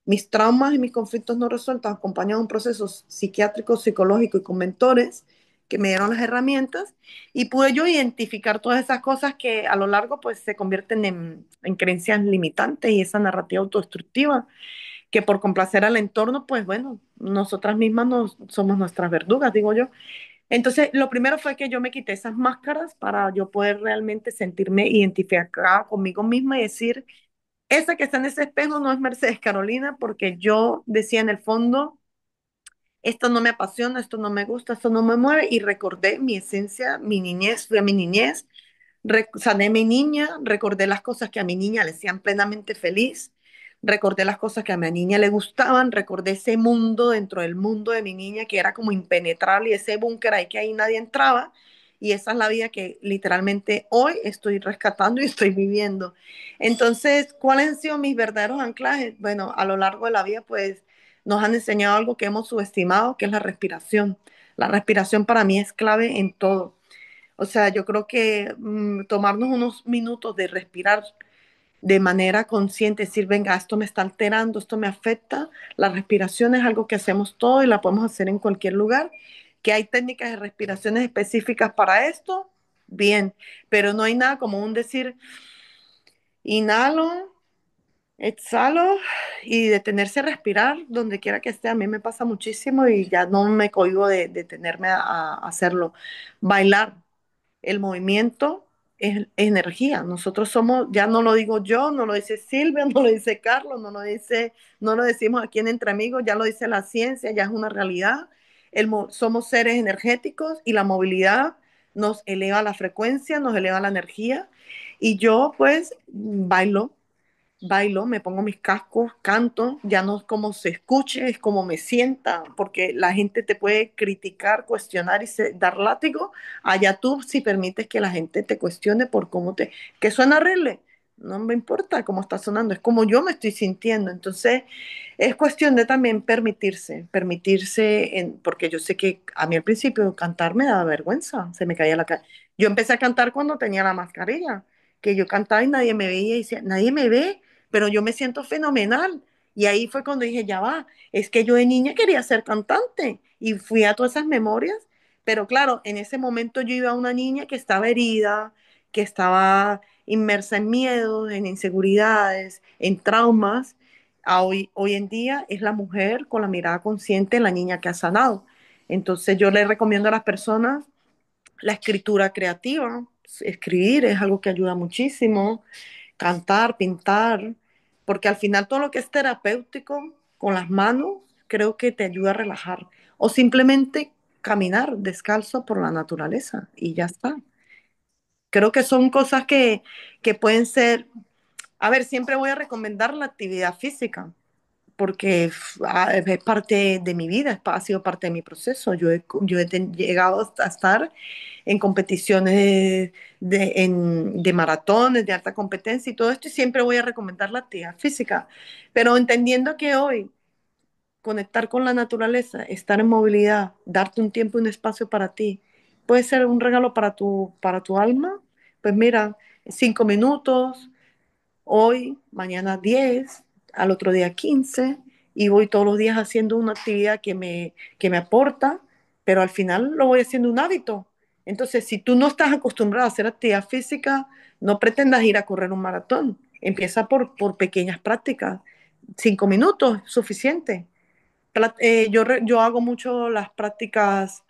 mis traumas y mis conflictos no resueltos, acompañados de un proceso psiquiátrico, psicológico y con mentores que me dieron las herramientas y pude yo identificar todas esas cosas que a lo largo pues se convierten en creencias limitantes y esa narrativa autodestructiva que por complacer al entorno pues bueno, nosotras mismas somos nuestras verdugas, digo yo. Entonces, lo primero fue que yo me quité esas máscaras para yo poder realmente sentirme identificada conmigo misma y decir, esa que está en ese espejo no es Mercedes Carolina, porque yo decía en el fondo, esto no me apasiona, esto no me gusta, esto no me mueve, y recordé mi esencia, mi niñez, fui a mi niñez, sané a mi niña, recordé las cosas que a mi niña le hacían plenamente feliz, recordé las cosas que a mi niña le gustaban, recordé ese mundo dentro del mundo de mi niña que era como impenetrable y ese búnker ahí que ahí nadie entraba. Y esa es la vida que literalmente hoy estoy rescatando y estoy viviendo. Entonces, ¿cuáles han sido mis verdaderos anclajes? Bueno, a lo largo de la vida, pues nos han enseñado algo que hemos subestimado, que es la respiración. La respiración para mí es clave en todo. O sea, yo creo que tomarnos unos minutos de respirar de manera consciente, decir, venga, esto me está alterando, esto me afecta. La respiración es algo que hacemos todo y la podemos hacer en cualquier lugar. Que hay técnicas de respiraciones específicas para esto, bien, pero no hay nada como un decir, inhalo, exhalo y detenerse a respirar donde quiera que esté. A mí me pasa muchísimo y ya no me cohibo de detenerme a hacerlo. Bailar, el movimiento es energía. Nosotros somos, ya no lo digo yo, no lo dice Silvia, no lo dice Carlos, no lo decimos aquí en Entre Amigos, ya lo dice la ciencia, ya es una realidad. Somos seres energéticos y la movilidad nos eleva la frecuencia, nos eleva la energía. Y yo pues bailo, me pongo mis cascos, canto, ya no es como se escuche, es como me sienta, porque la gente te puede criticar, cuestionar y dar látigo. Allá tú si permites que la gente te cuestione por cómo que suena horrible. No me importa cómo está sonando, es como yo me estoy sintiendo. Entonces, es cuestión de también permitirse, porque yo sé que a mí al principio cantar me daba vergüenza, se me caía la cara. Yo empecé a cantar cuando tenía la mascarilla, que yo cantaba y nadie me veía y decía, nadie me ve, pero yo me siento fenomenal. Y ahí fue cuando dije, ya va, es que yo de niña quería ser cantante y fui a todas esas memorias, pero claro, en ese momento yo iba a una niña que estaba herida, que estaba inmersa en miedos, en inseguridades, en traumas. Hoy en día es la mujer con la mirada consciente, la niña que ha sanado. Entonces yo le recomiendo a las personas la escritura creativa. Escribir es algo que ayuda muchísimo, cantar, pintar, porque al final todo lo que es terapéutico con las manos creo que te ayuda a relajar. O simplemente caminar descalzo por la naturaleza y ya está. Creo que son cosas que pueden ser, a ver, siempre voy a recomendar la actividad física, porque es parte de mi vida, ha sido parte de mi proceso. Yo he llegado a estar en competiciones de maratones, de alta competencia y todo esto, y siempre voy a recomendar la actividad física, pero entendiendo que hoy conectar con la naturaleza, estar en movilidad, darte un tiempo y un espacio para ti, puede ser un regalo para tu alma. Pues mira, 5 minutos, hoy, mañana 10, al otro día 15, y voy todos los días haciendo una actividad que me aporta, pero al final lo voy haciendo un hábito. Entonces, si tú no estás acostumbrado a hacer actividad física, no pretendas ir a correr un maratón. Empieza por pequeñas prácticas. 5 minutos, suficiente. Yo hago mucho las prácticas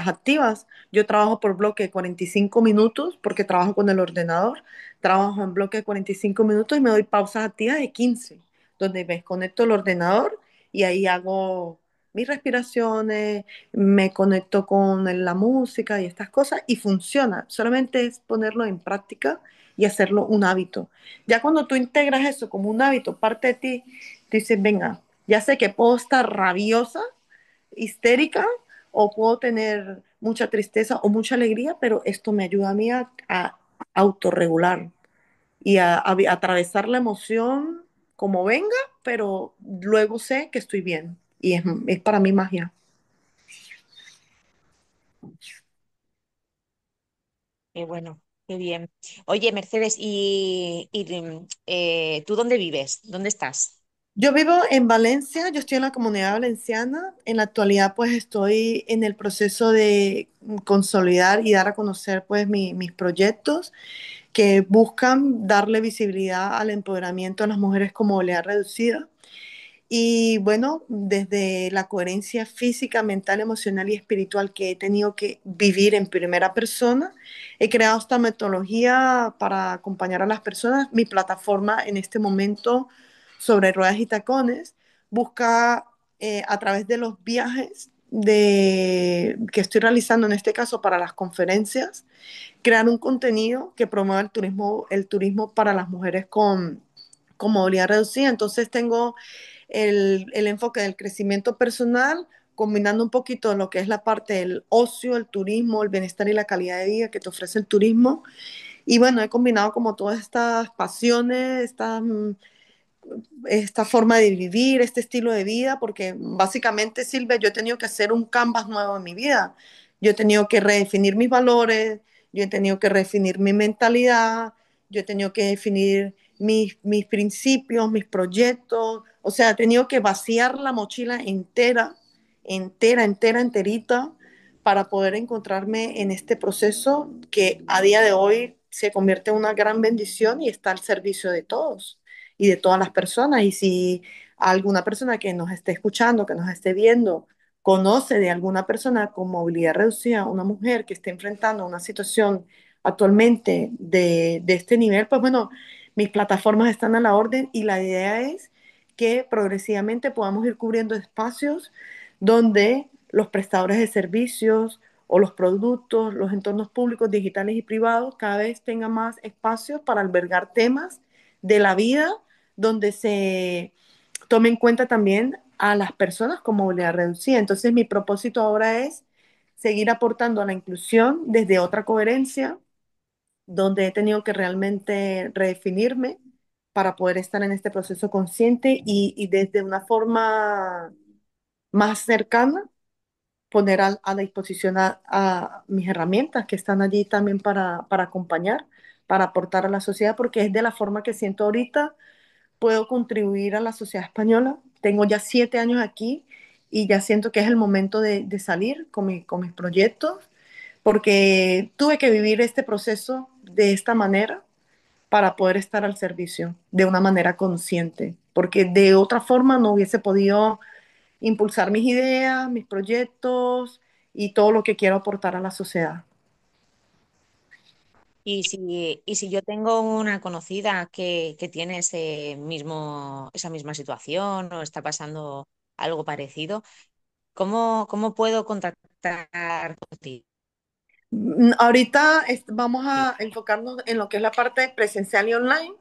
activas. Yo trabajo por bloque de 45 minutos porque trabajo con el ordenador. Trabajo en bloque de 45 minutos y me doy pausas activas de 15, donde me desconecto el ordenador y ahí hago mis respiraciones, me conecto con la música y estas cosas y funciona. Solamente es ponerlo en práctica y hacerlo un hábito. Ya cuando tú integras eso como un hábito, parte de ti, tú dices, venga, ya sé que puedo estar rabiosa, histérica, o puedo tener mucha tristeza o mucha alegría, pero esto me ayuda a mí a autorregular y a atravesar la emoción como venga, pero luego sé que estoy bien y es para mí magia. Qué bueno, qué bien. Oye, Mercedes, ¿tú dónde vives? ¿Dónde estás? Yo vivo en Valencia, yo estoy en la Comunidad Valenciana. En la actualidad, pues estoy en el proceso de consolidar y dar a conocer pues mis proyectos que buscan darle visibilidad al empoderamiento de las mujeres con movilidad reducida. Y bueno, desde la coherencia física, mental, emocional y espiritual que he tenido que vivir en primera persona, he creado esta metodología para acompañar a las personas. Mi plataforma en este momento sobre ruedas y tacones busca a través de los viajes que estoy realizando, en este caso para las conferencias, crear un contenido que promueva el turismo para las mujeres con movilidad reducida. Entonces tengo el enfoque del crecimiento personal, combinando un poquito lo que es la parte del ocio, el turismo, el bienestar y la calidad de vida que te ofrece el turismo. Y bueno, he combinado como todas estas pasiones, esta forma de vivir, este estilo de vida, porque básicamente, Silvia, yo he tenido que hacer un canvas nuevo en mi vida. Yo he tenido que redefinir mis valores, yo he tenido que redefinir mi mentalidad, yo he tenido que definir mis principios, mis proyectos. O sea, he tenido que vaciar la mochila entera, entera, entera, enterita, para poder encontrarme en este proceso que a día de hoy se convierte en una gran bendición y está al servicio de todos y de todas las personas. Y si alguna persona que nos esté escuchando, que nos esté viendo, conoce de alguna persona con movilidad reducida, una mujer que esté enfrentando una situación actualmente de este nivel, pues bueno, mis plataformas están a la orden y la idea es que progresivamente podamos ir cubriendo espacios donde los prestadores de servicios o los productos, los entornos públicos, digitales y privados cada vez tengan más espacios para albergar temas de la vida donde se tome en cuenta también a las personas con movilidad reducida. Entonces, mi propósito ahora es seguir aportando a la inclusión desde otra coherencia, donde he tenido que realmente redefinirme para poder estar en este proceso consciente y desde una forma más cercana poner a la disposición a mis herramientas que están allí también para acompañar, para aportar a la sociedad, porque es de la forma que siento ahorita puedo contribuir a la sociedad española. Tengo ya 7 años aquí y ya siento que es el momento de salir con mis proyectos, porque tuve que vivir este proceso de esta manera para poder estar al servicio de una manera consciente, porque de otra forma no hubiese podido impulsar mis ideas, mis proyectos y todo lo que quiero aportar a la sociedad. Y si yo tengo una conocida que tiene esa misma situación o está pasando algo parecido, ¿cómo puedo contactar contigo? Ahorita vamos a enfocarnos en lo que es la parte presencial y online,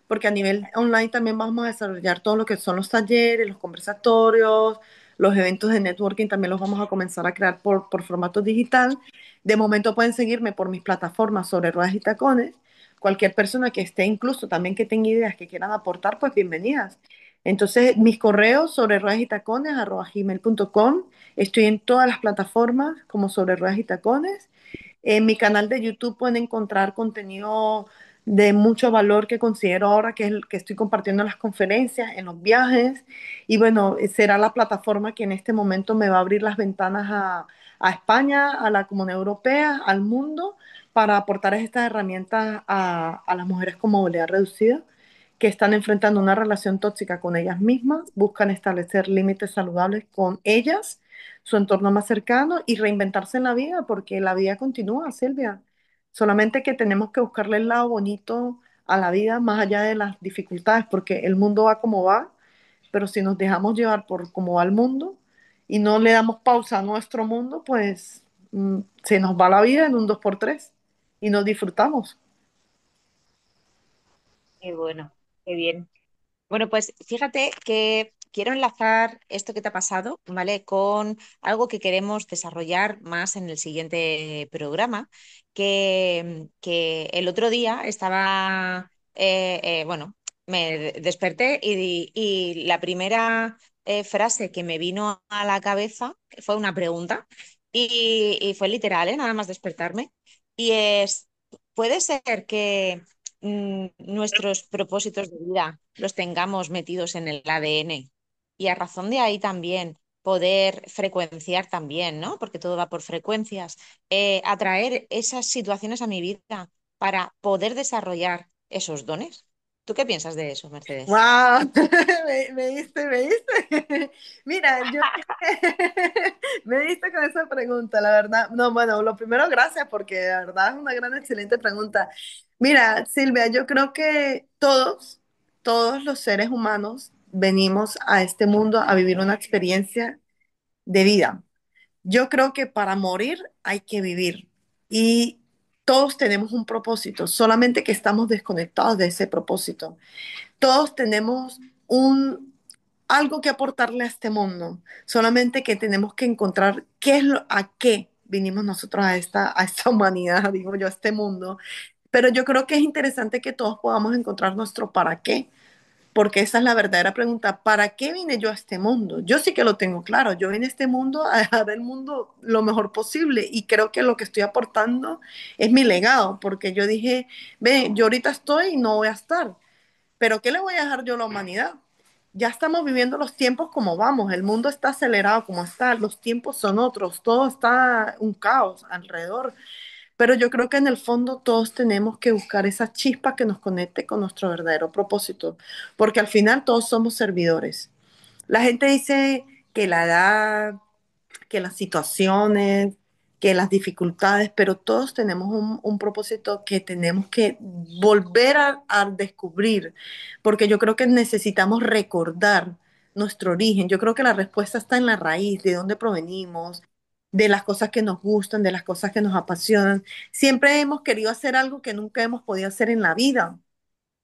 porque a nivel online también vamos a desarrollar todo lo que son los talleres, los conversatorios, los eventos de networking, también los vamos a comenzar a crear por formato digital. De momento pueden seguirme por mis plataformas sobre ruedas y tacones. Cualquier persona que esté, incluso también que tenga ideas que quieran aportar, pues bienvenidas. Entonces, mis correos sobre ruedas y tacones, @gmail.com. Estoy en todas las plataformas como sobre ruedas y tacones. En mi canal de YouTube pueden encontrar contenido de mucho valor que considero ahora que es el que estoy compartiendo en las conferencias, en los viajes. Y bueno, será la plataforma que en este momento me va a abrir las ventanas a España, a la Comunidad Europea, al mundo, para aportar estas herramientas a las mujeres con movilidad reducida que están enfrentando una relación tóxica con ellas mismas, buscan establecer límites saludables con ellas, su entorno más cercano y reinventarse en la vida, porque la vida continúa, Silvia. Solamente que tenemos que buscarle el lado bonito a la vida más allá de las dificultades, porque el mundo va como va, pero si nos dejamos llevar por cómo va el mundo y no le damos pausa a nuestro mundo, pues se nos va la vida en un dos por tres y nos disfrutamos. Qué bueno, qué bien. Bueno, pues fíjate que quiero enlazar esto que te ha pasado, ¿vale? Con algo que queremos desarrollar más en el siguiente programa, que el otro día estaba, bueno, me desperté y la primera frase que me vino a la cabeza fue una pregunta y fue literal, ¿eh? Nada más despertarme. Y es, ¿puede ser que nuestros propósitos de vida los tengamos metidos en el ADN y a razón de ahí también poder frecuenciar también, ¿no? Porque todo va por frecuencias, atraer esas situaciones a mi vida para poder desarrollar esos dones? ¿Tú qué piensas de eso, Mercedes? Wow, me diste, me diste. Mira, yo me diste con esa pregunta, la verdad. No, bueno, lo primero, gracias, porque de verdad es una gran, excelente pregunta. Mira, Silvia, yo creo que todos los seres humanos venimos a este mundo a vivir una experiencia de vida. Yo creo que para morir hay que vivir y todos tenemos un propósito, solamente que estamos desconectados de ese propósito. Todos tenemos un algo que aportarle a este mundo, solamente que tenemos que encontrar a qué vinimos nosotros a esta humanidad, digo yo, a este mundo. Pero yo creo que es interesante que todos podamos encontrar nuestro para qué, porque esa es la verdadera pregunta. ¿Para qué vine yo a este mundo? Yo sí que lo tengo claro. Yo vine a este mundo a dejar el mundo lo mejor posible y creo que lo que estoy aportando es mi legado, porque yo dije, ve, yo ahorita estoy y no voy a estar, pero ¿qué le voy a dejar yo a la humanidad? Ya estamos viviendo los tiempos como vamos, el mundo está acelerado como está, los tiempos son otros, todo está un caos alrededor, pero yo creo que en el fondo todos tenemos que buscar esa chispa que nos conecte con nuestro verdadero propósito, porque al final todos somos servidores. La gente dice que la edad, que las situaciones, que las dificultades, pero todos tenemos un propósito que tenemos que volver a descubrir, porque yo creo que necesitamos recordar nuestro origen. Yo creo que la respuesta está en la raíz, de dónde provenimos, de las cosas que nos gustan, de las cosas que nos apasionan. Siempre hemos querido hacer algo que nunca hemos podido hacer en la vida.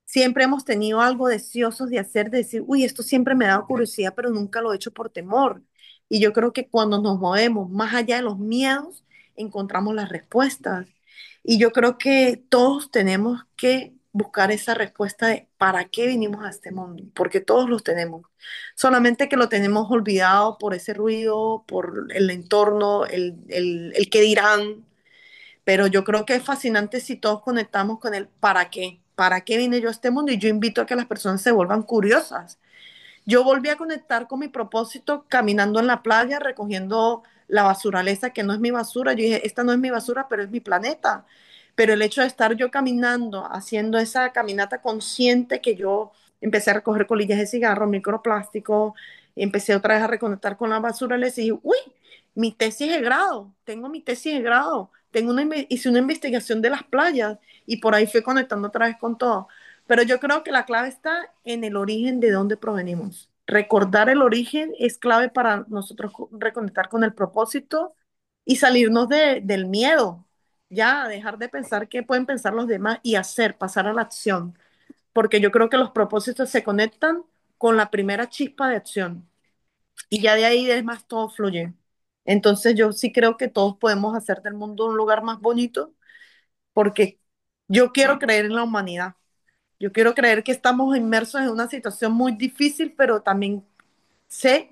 Siempre hemos tenido algo deseosos de hacer, de decir, uy, esto siempre me ha dado curiosidad, pero nunca lo he hecho por temor. Y yo creo que cuando nos movemos más allá de los miedos, encontramos las respuestas. Y yo creo que todos tenemos que buscar esa respuesta de para qué vinimos a este mundo, porque todos los tenemos. Solamente que lo tenemos olvidado por ese ruido, por el entorno, el que dirán, pero yo creo que es fascinante si todos conectamos con el para qué vine yo a este mundo y yo invito a que las personas se vuelvan curiosas. Yo volví a conectar con mi propósito caminando en la playa, recogiendo la basuraleza, que no es mi basura. Yo dije, esta no es mi basura, pero es mi planeta. Pero el hecho de estar yo caminando, haciendo esa caminata consciente que yo empecé a recoger colillas de cigarro, microplástico, empecé otra vez a reconectar con la basuraleza y dije, uy, mi tesis de grado, tengo mi tesis de grado, hice una investigación de las playas y por ahí fui conectando otra vez con todo. Pero yo creo que la clave está en el origen de dónde provenimos. Recordar el origen es clave para nosotros reconectar con el propósito y salirnos del miedo, ya dejar de pensar qué pueden pensar los demás y hacer, pasar a la acción, porque yo creo que los propósitos se conectan con la primera chispa de acción y ya de ahí es más todo fluye. Entonces yo sí creo que todos podemos hacer del mundo un lugar más bonito porque yo quiero creer en la humanidad. Yo quiero creer que estamos inmersos en una situación muy difícil, pero también sé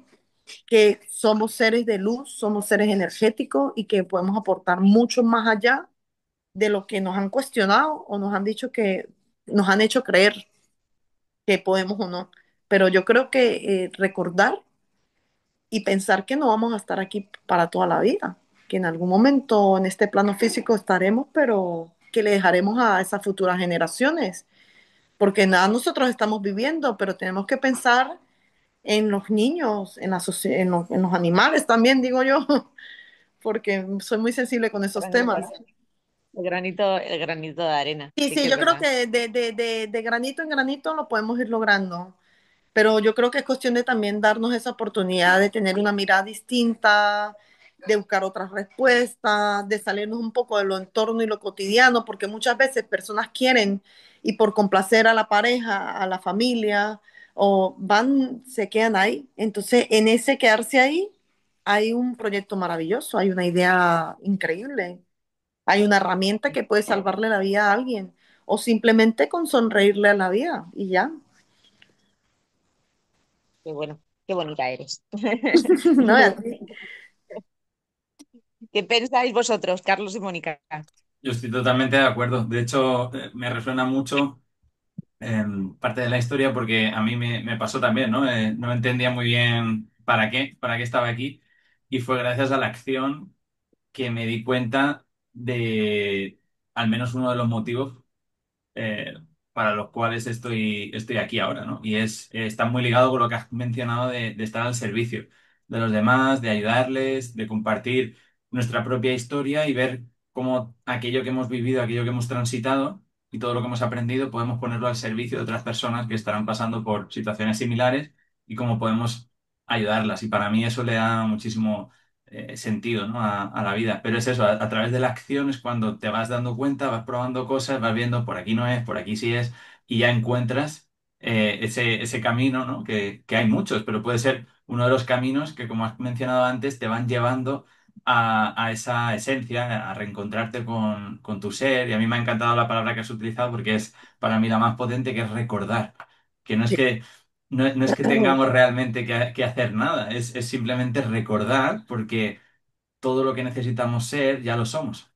que somos seres de luz, somos seres energéticos y que podemos aportar mucho más allá de lo que nos han cuestionado o nos han dicho que nos han hecho creer que podemos o no. Pero yo creo que recordar y pensar que no vamos a estar aquí para toda la vida, que en algún momento en este plano físico estaremos, pero que le dejaremos a esas futuras generaciones porque nada nosotros estamos viviendo, pero tenemos que pensar en los niños, en los animales también, digo yo, porque soy muy sensible con esos temas. El granito de arena, Y sí que sí, es yo creo verdad. que de granito en granito lo podemos ir logrando. Pero yo creo que es cuestión de también darnos esa oportunidad de tener una mirada distinta, de buscar otras respuestas, de salirnos un poco de lo entorno y lo cotidiano, porque muchas veces personas quieren y por complacer a la pareja, a la familia, o van, se quedan ahí. Entonces, en ese quedarse ahí, hay un proyecto maravilloso, hay una idea increíble, hay una herramienta que puede salvarle la vida a alguien, o simplemente con sonreírle a la vida y ya. Qué bueno, qué bonita eres. ¿No? ¿Qué pensáis vosotros, Carlos y Mónica? Yo estoy totalmente de acuerdo. De hecho, me resuena mucho parte de la historia porque a mí me pasó también, ¿no? No entendía muy bien para qué estaba aquí y fue gracias a la acción que me di cuenta de al menos uno de los motivos eh, para los cuales estoy aquí ahora, ¿no? Y está muy ligado con lo que has mencionado de estar al servicio de los demás, de ayudarles, de compartir nuestra propia historia y ver cómo aquello que hemos vivido, aquello que hemos transitado y todo lo que hemos aprendido podemos ponerlo al servicio de otras personas que estarán pasando por situaciones similares y cómo podemos ayudarlas. Y para mí eso le da muchísimo sentido, ¿no? A la vida. Pero es eso, a través de la acción es cuando te vas dando cuenta, vas probando cosas, vas viendo por aquí no es, por aquí sí es, y ya encuentras ese camino, ¿no? Que hay muchos, pero puede ser uno de los caminos que, como has mencionado antes, te van llevando a esa esencia, a reencontrarte con tu ser. Y a mí me ha encantado la palabra que has utilizado porque es para mí la más potente, que es recordar. Que no es que no es que tengamos realmente que hacer nada, es simplemente recordar porque todo lo que necesitamos ser ya lo somos.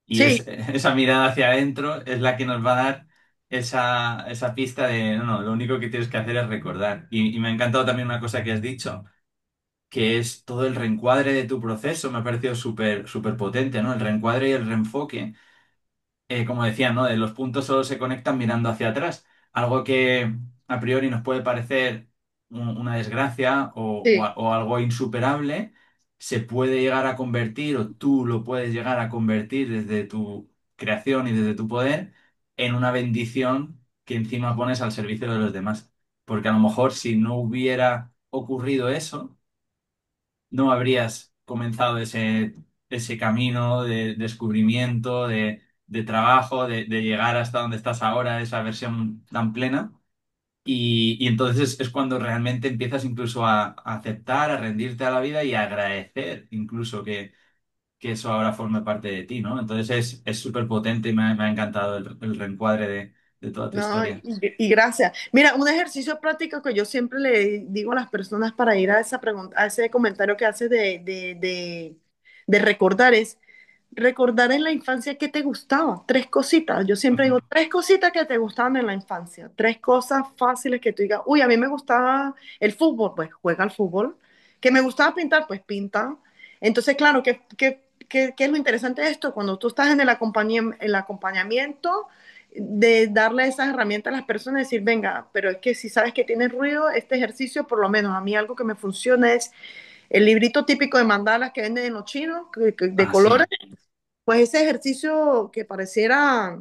Y Sí, esa mirada hacia adentro es la que nos va a dar esa pista de, no, no, lo único que tienes que hacer es recordar. Y me ha encantado también una cosa que has dicho, que es todo el reencuadre de tu proceso, me ha parecido súper potente, ¿no? El reencuadre y el reenfoque como decía, ¿no? De los puntos solo se conectan mirando hacia atrás. Algo que a priori nos puede parecer una desgracia sí. o algo insuperable, se puede llegar a convertir, o tú lo puedes llegar a convertir desde tu creación y desde tu poder, en una bendición que encima pones al servicio de los demás. Porque a lo mejor si no hubiera ocurrido eso, no habrías comenzado ese camino de descubrimiento, de trabajo, de llegar hasta donde estás ahora, esa versión tan plena. Y entonces es cuando realmente empiezas incluso a aceptar, a rendirte a la vida y a agradecer incluso que eso ahora forme parte de ti, ¿no? Entonces es súper potente y me ha encantado el reencuadre de toda tu No, historia. y gracias. Mira, un ejercicio práctico que yo siempre le digo a las personas para ir a esa pregunta, a ese comentario que haces de recordar es recordar en la infancia qué te gustaba. Tres cositas. Yo siempre Ujú. digo tres cositas que te gustaban en la infancia. Tres cosas fáciles que tú digas, uy, a mí me gustaba el fútbol, pues juega al fútbol. Que me gustaba pintar, pues pinta. Entonces, claro, ¿qué es lo interesante de esto? Cuando tú estás en el acompañamiento de darle esas herramientas a las personas y decir, venga, pero es que si sabes que tienes ruido, este ejercicio, por lo menos a mí algo que me funciona es el librito típico de mandalas que venden en los chinos, de Ah, colores, sí. pues ese ejercicio que pareciera,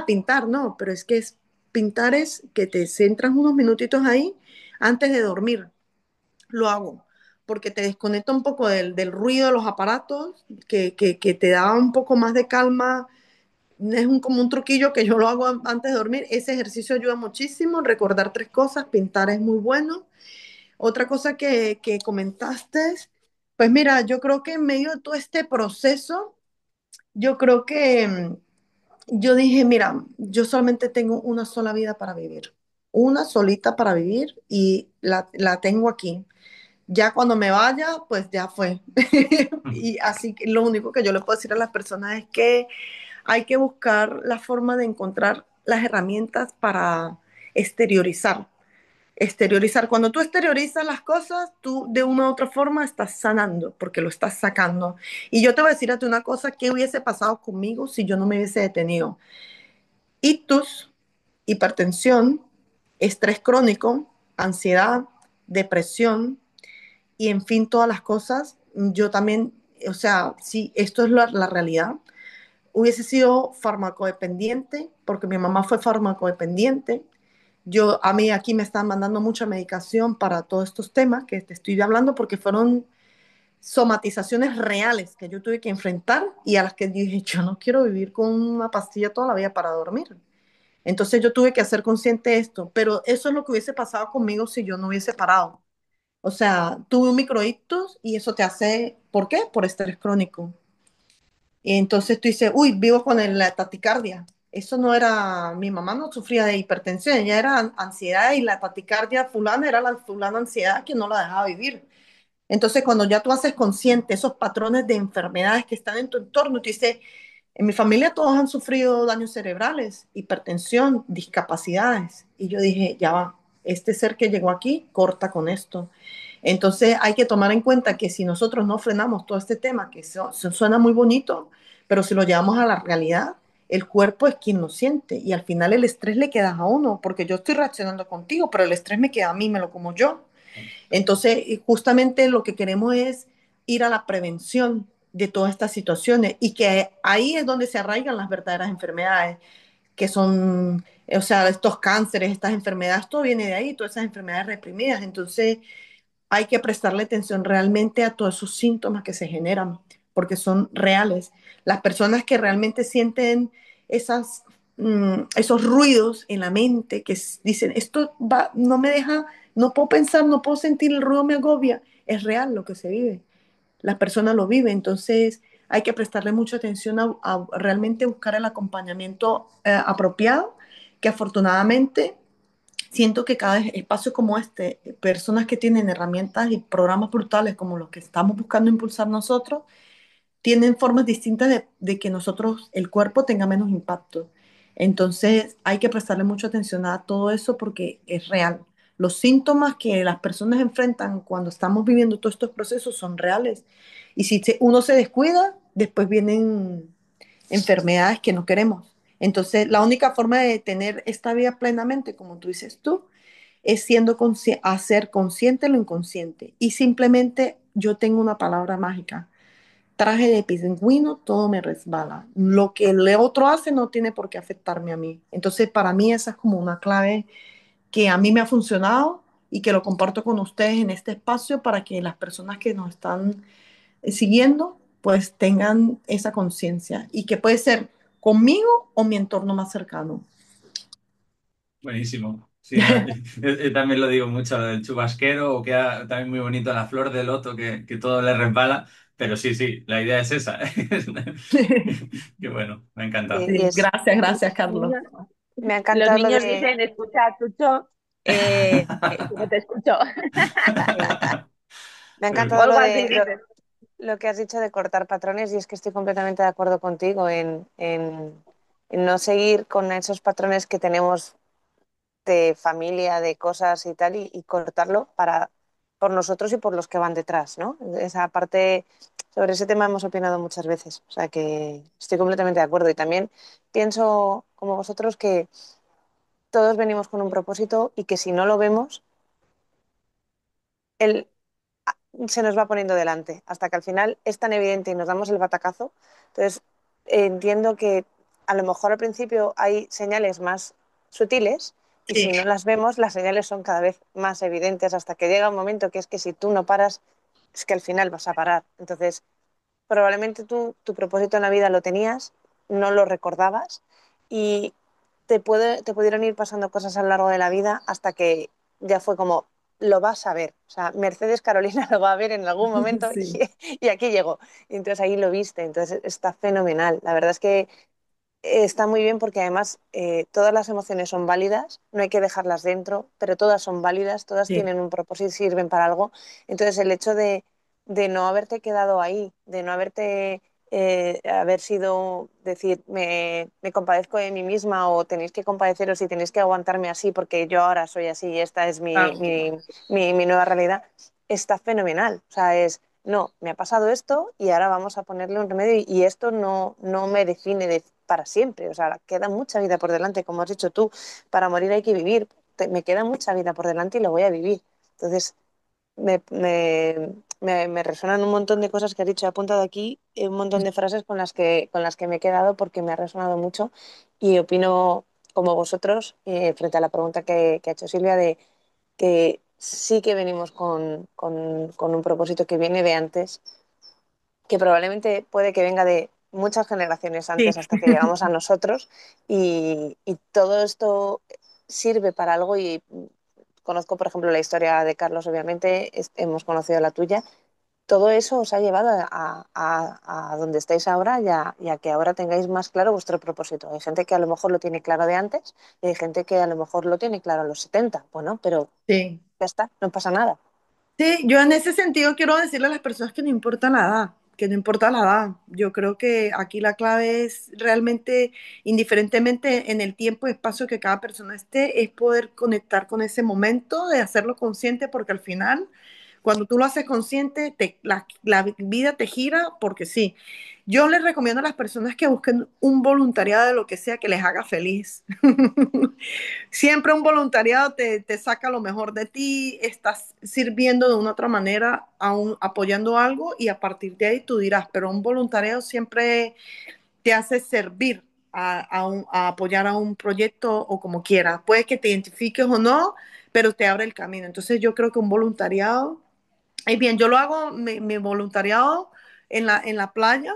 pintar, no, pero es que pintar es que te centras unos minutitos ahí antes de dormir, lo hago. Porque te desconecta un poco del ruido de los aparatos, que te da un poco más de calma, es como un truquillo que yo lo hago antes de dormir. Ese ejercicio ayuda muchísimo. Recordar tres cosas, pintar es muy bueno. Otra cosa que comentaste, pues mira, yo creo que en medio de todo este proceso, yo creo que yo dije, mira, yo solamente tengo una sola vida para vivir, una solita para vivir y la tengo aquí. Ya cuando me vaya, pues ya fue. Y así que lo único que yo le puedo decir a las personas es que hay que buscar la forma de encontrar las herramientas para exteriorizar. Exteriorizar. Cuando tú exteriorizas las cosas, tú de una u otra forma estás sanando, porque lo estás sacando. Y yo te voy a decir a ti una cosa, ¿qué hubiese pasado conmigo si yo no me hubiese detenido? Ictus, hipertensión, estrés crónico, ansiedad, depresión y en fin, todas las cosas. Yo también, o sea, sí, esto es la realidad. Hubiese sido farmacodependiente, porque mi mamá fue farmacodependiente. A mí aquí me están mandando mucha medicación para todos estos temas que te estoy hablando, porque fueron somatizaciones reales que yo tuve que enfrentar y a las que dije, yo no quiero vivir con una pastilla toda la vida para dormir. Entonces yo tuve que hacer consciente de esto, pero eso es lo que hubiese pasado conmigo si yo no hubiese parado. O sea, tuve un microictus y eso te hace, ¿por qué? Por estrés crónico. Y entonces tú dices, uy, vivo con la taticardia. Eso no era, mi mamá no sufría de hipertensión, ella era ansiedad y la taticardia fulana era la fulana ansiedad que no la dejaba vivir. Entonces cuando ya tú haces consciente esos patrones de enfermedades que están en tu entorno, tú dices, en mi familia todos han sufrido daños cerebrales, hipertensión, discapacidades. Y yo dije, ya va, este ser que llegó aquí corta con esto. Entonces hay que tomar en cuenta que si nosotros no frenamos todo este tema, que suena muy bonito, pero si lo llevamos a la realidad, el cuerpo es quien lo siente y al final el estrés le queda a uno, porque yo estoy reaccionando contigo, pero el estrés me queda a mí, me lo como yo. Entonces, justamente lo que queremos es ir a la prevención de todas estas situaciones y que ahí es donde se arraigan las verdaderas enfermedades, que son, o sea, estos cánceres, estas enfermedades, todo viene de ahí, todas esas enfermedades reprimidas. Entonces, hay que prestarle atención realmente a todos esos síntomas que se generan, porque son reales. Las personas que realmente sienten esos ruidos en la mente, que dicen, esto va, no me deja, no puedo pensar, no puedo sentir, el ruido me agobia, es real lo que se vive. Las personas lo viven, entonces hay que prestarle mucha atención a realmente buscar el acompañamiento apropiado, que afortunadamente siento que cada espacio como este, personas que tienen herramientas y programas brutales como los que estamos buscando impulsar nosotros, tienen formas distintas de que nosotros, el cuerpo, tenga menos impacto. Entonces hay que prestarle mucha atención a todo eso porque es real. Los síntomas que las personas enfrentan cuando estamos viviendo todos estos procesos son reales. Y si uno se descuida, después vienen enfermedades que no queremos. Entonces, la única forma de tener esta vida plenamente, como tú dices tú, es hacer consciente lo inconsciente. Y simplemente yo tengo una palabra mágica. Traje de pingüino, todo me resbala. Lo que el otro hace no tiene por qué afectarme a mí. Entonces, para mí esa es como una clave que a mí me ha funcionado y que lo comparto con ustedes en este espacio para que las personas que nos están siguiendo pues tengan esa conciencia y que puede ser conmigo o mi entorno más cercano. Buenísimo. Sí, no, yo también lo digo mucho, lo del chubasquero, o queda también muy bonito la flor de loto que todo le resbala, pero sí, sí, la idea es esa. Qué bueno, me ha encantado. Y Sí, es, gracias, gracias, Los Carlos. niños, me ha los encantado lo niños de, dicen, escucha, Chucho, que no te escucho. sí, me ha O encantado algo así dices. lo que has dicho de cortar patrones y es que estoy completamente de acuerdo contigo en no seguir con esos patrones que tenemos de familia, de cosas y tal, y cortarlo por nosotros y por los que van detrás, ¿no? Esa parte, sobre ese tema hemos opinado muchas veces, o sea que estoy completamente de acuerdo y también pienso, como vosotros, que todos venimos con un propósito y que si no lo vemos, él se nos va poniendo delante, hasta que al final es tan evidente y nos damos el batacazo. Entonces, entiendo que a lo mejor al principio hay señales más sutiles y Sí, si no las vemos, las señales son cada vez más evidentes hasta que llega un momento que es que si tú no paras, es que al final vas a parar. Entonces, probablemente tú tu propósito en la vida lo tenías, no lo recordabas y te pudieron ir pasando cosas a lo largo de la vida hasta que ya fue como, lo vas a ver. O sea, Mercedes Carolina lo va a ver en algún momento sí, y aquí llegó. Y entonces ahí lo viste, entonces está fenomenal. La verdad es que está muy bien porque además todas las emociones son válidas, no hay que dejarlas dentro, pero todas son válidas, todas sí, tienen un propósito y sirven para algo. Entonces el hecho de no haberte quedado ahí, de no haberte, haber sido, decir, me compadezco de mí misma o tenéis que compadeceros y tenéis que aguantarme así porque yo ahora soy así y esta es claro. mi nueva realidad, está fenomenal. O sea, es no, me ha pasado esto y ahora vamos a ponerle un remedio y esto no me define para siempre. O sea, queda mucha vida por delante, como has dicho tú, para morir hay que vivir. Me queda mucha vida por delante y lo voy a vivir. Entonces, me resonan un montón de cosas que has dicho. He apuntado aquí un montón de frases con las que me he quedado porque me ha resonado mucho y opino como vosotros frente a la pregunta que ha hecho Silvia de que sí que venimos con un propósito que viene de antes, que probablemente puede que venga de muchas generaciones Sí, antes hasta que llegamos a nosotros y todo esto sirve para algo y conozco, por ejemplo, la historia de Carlos, obviamente, hemos conocido la tuya. Todo eso os ha llevado a donde estáis ahora y a que ahora tengáis más claro vuestro propósito. Hay gente que a lo mejor lo tiene claro de antes y hay gente que a lo mejor lo tiene claro a los 70. Bueno, pero sí. ya está, no pasa nada. Sí, yo en ese sentido quiero decirle a las personas que no importa la edad, que no importa la edad. Yo creo que aquí la clave es realmente, indiferentemente en el tiempo y espacio que cada persona esté, es poder conectar con ese momento, de hacerlo consciente, porque al final, cuando tú lo haces consciente, la vida te gira porque sí. Yo les recomiendo a las personas que busquen un voluntariado de lo que sea que les haga feliz. Siempre un voluntariado te saca lo mejor de ti, estás sirviendo de una otra manera, apoyando algo y a partir de ahí tú dirás, pero un voluntariado siempre te hace servir a apoyar a un proyecto o como quiera. Puede que te identifiques o no, pero te abre el camino. Entonces yo creo que un voluntariado, es bien, yo lo hago, mi voluntariado en la playa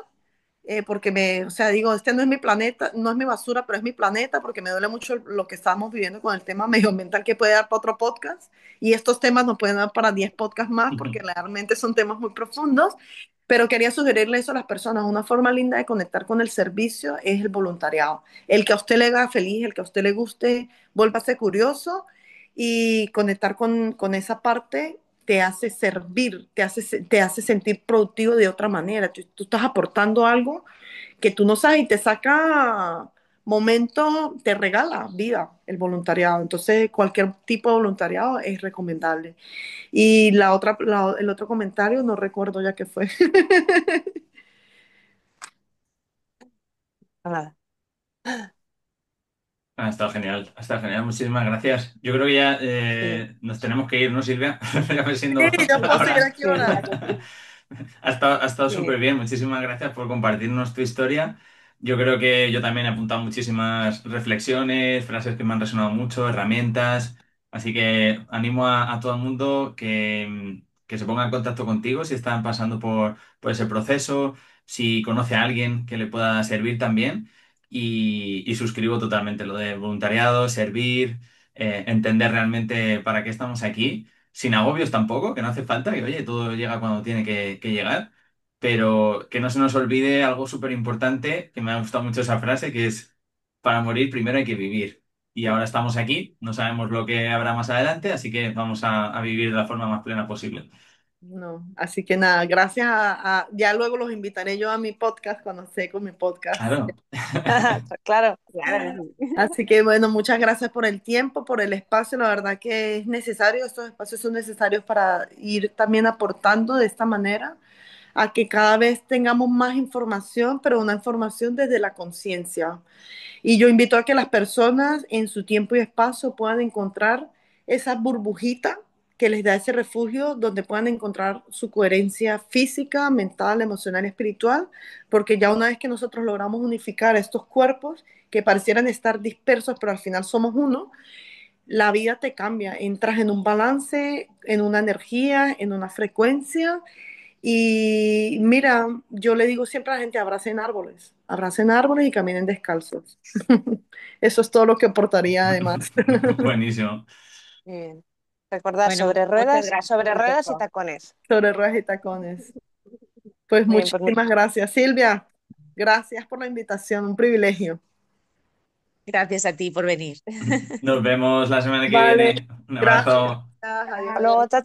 porque o sea, digo, este no es mi planeta, no es mi basura, pero es mi planeta, porque me duele mucho lo que estamos viviendo con el tema medioambiental que puede dar para otro podcast, y estos temas nos pueden dar para 10 podcasts más, porque realmente son temas muy profundos, pero quería sugerirle eso a las personas, una forma linda de conectar con el servicio es el voluntariado, el que a usted le haga feliz, el que a usted le guste, vuélvase curioso, y conectar con esa parte te hace servir, te hace sentir productivo de otra manera. Tú estás aportando algo que tú no sabes y te saca momento, te regala vida el voluntariado. Entonces, cualquier tipo de voluntariado es recomendable. Y el otro comentario, no recuerdo ya qué fue. Nada. Ha estado genial, muchísimas gracias. Yo creo que ya Sí, nos tenemos que ir, ¿no, Silvia? Ya va Sí, siendo yo la puedo seguir hora. aquí sí, horas. Ha estado sí. súper bien, muchísimas gracias por compartirnos tu historia. Yo creo que yo también he apuntado muchísimas reflexiones, frases que me han resonado mucho, herramientas. Así que animo a todo el mundo que se ponga en contacto contigo si están pasando por ese proceso, si conoce a alguien que le pueda servir también. Y suscribo totalmente lo de voluntariado, servir, entender realmente para qué estamos aquí, sin agobios tampoco, que no hace falta, que oye, todo llega cuando tiene que llegar, pero que no se nos olvide algo súper importante, que me ha gustado mucho esa frase, que es, para morir primero hay que vivir. Y ahora estamos aquí, no sabemos lo que habrá más adelante, así que vamos a vivir de la forma más plena posible. No, así que nada, gracias ya luego los invitaré yo a mi podcast cuando esté con mi podcast. Claro. Claro. Claro que sí. Así que bueno, muchas gracias por el tiempo, por el espacio. La verdad que es necesario, estos espacios son necesarios para ir también aportando de esta manera a que cada vez tengamos más información, pero una información desde la conciencia. Y yo invito a que las personas en su tiempo y espacio puedan encontrar esa burbujita que les da ese refugio donde puedan encontrar su coherencia física, mental, emocional y espiritual, porque ya una vez que nosotros logramos unificar estos cuerpos que parecieran estar dispersos, pero al final somos uno, la vida te cambia, entras en un balance, en una energía, en una frecuencia y mira, yo le digo siempre a la gente, abracen árboles y caminen descalzos. Eso es todo lo que aportaría además. Buenísimo. Muy bien. Recordar Bueno, muchas gracias sobre por ruedas y todo. tacones. Sobre ruedas y tacones. Pues Muy bien, pues muchísimas gracias, Silvia. Gracias por la invitación, un privilegio. Gracias a ti por venir. Nos vemos la semana que Vale, viene. Un gracias. abrazo. Adiós, hasta adiós. luego, chao.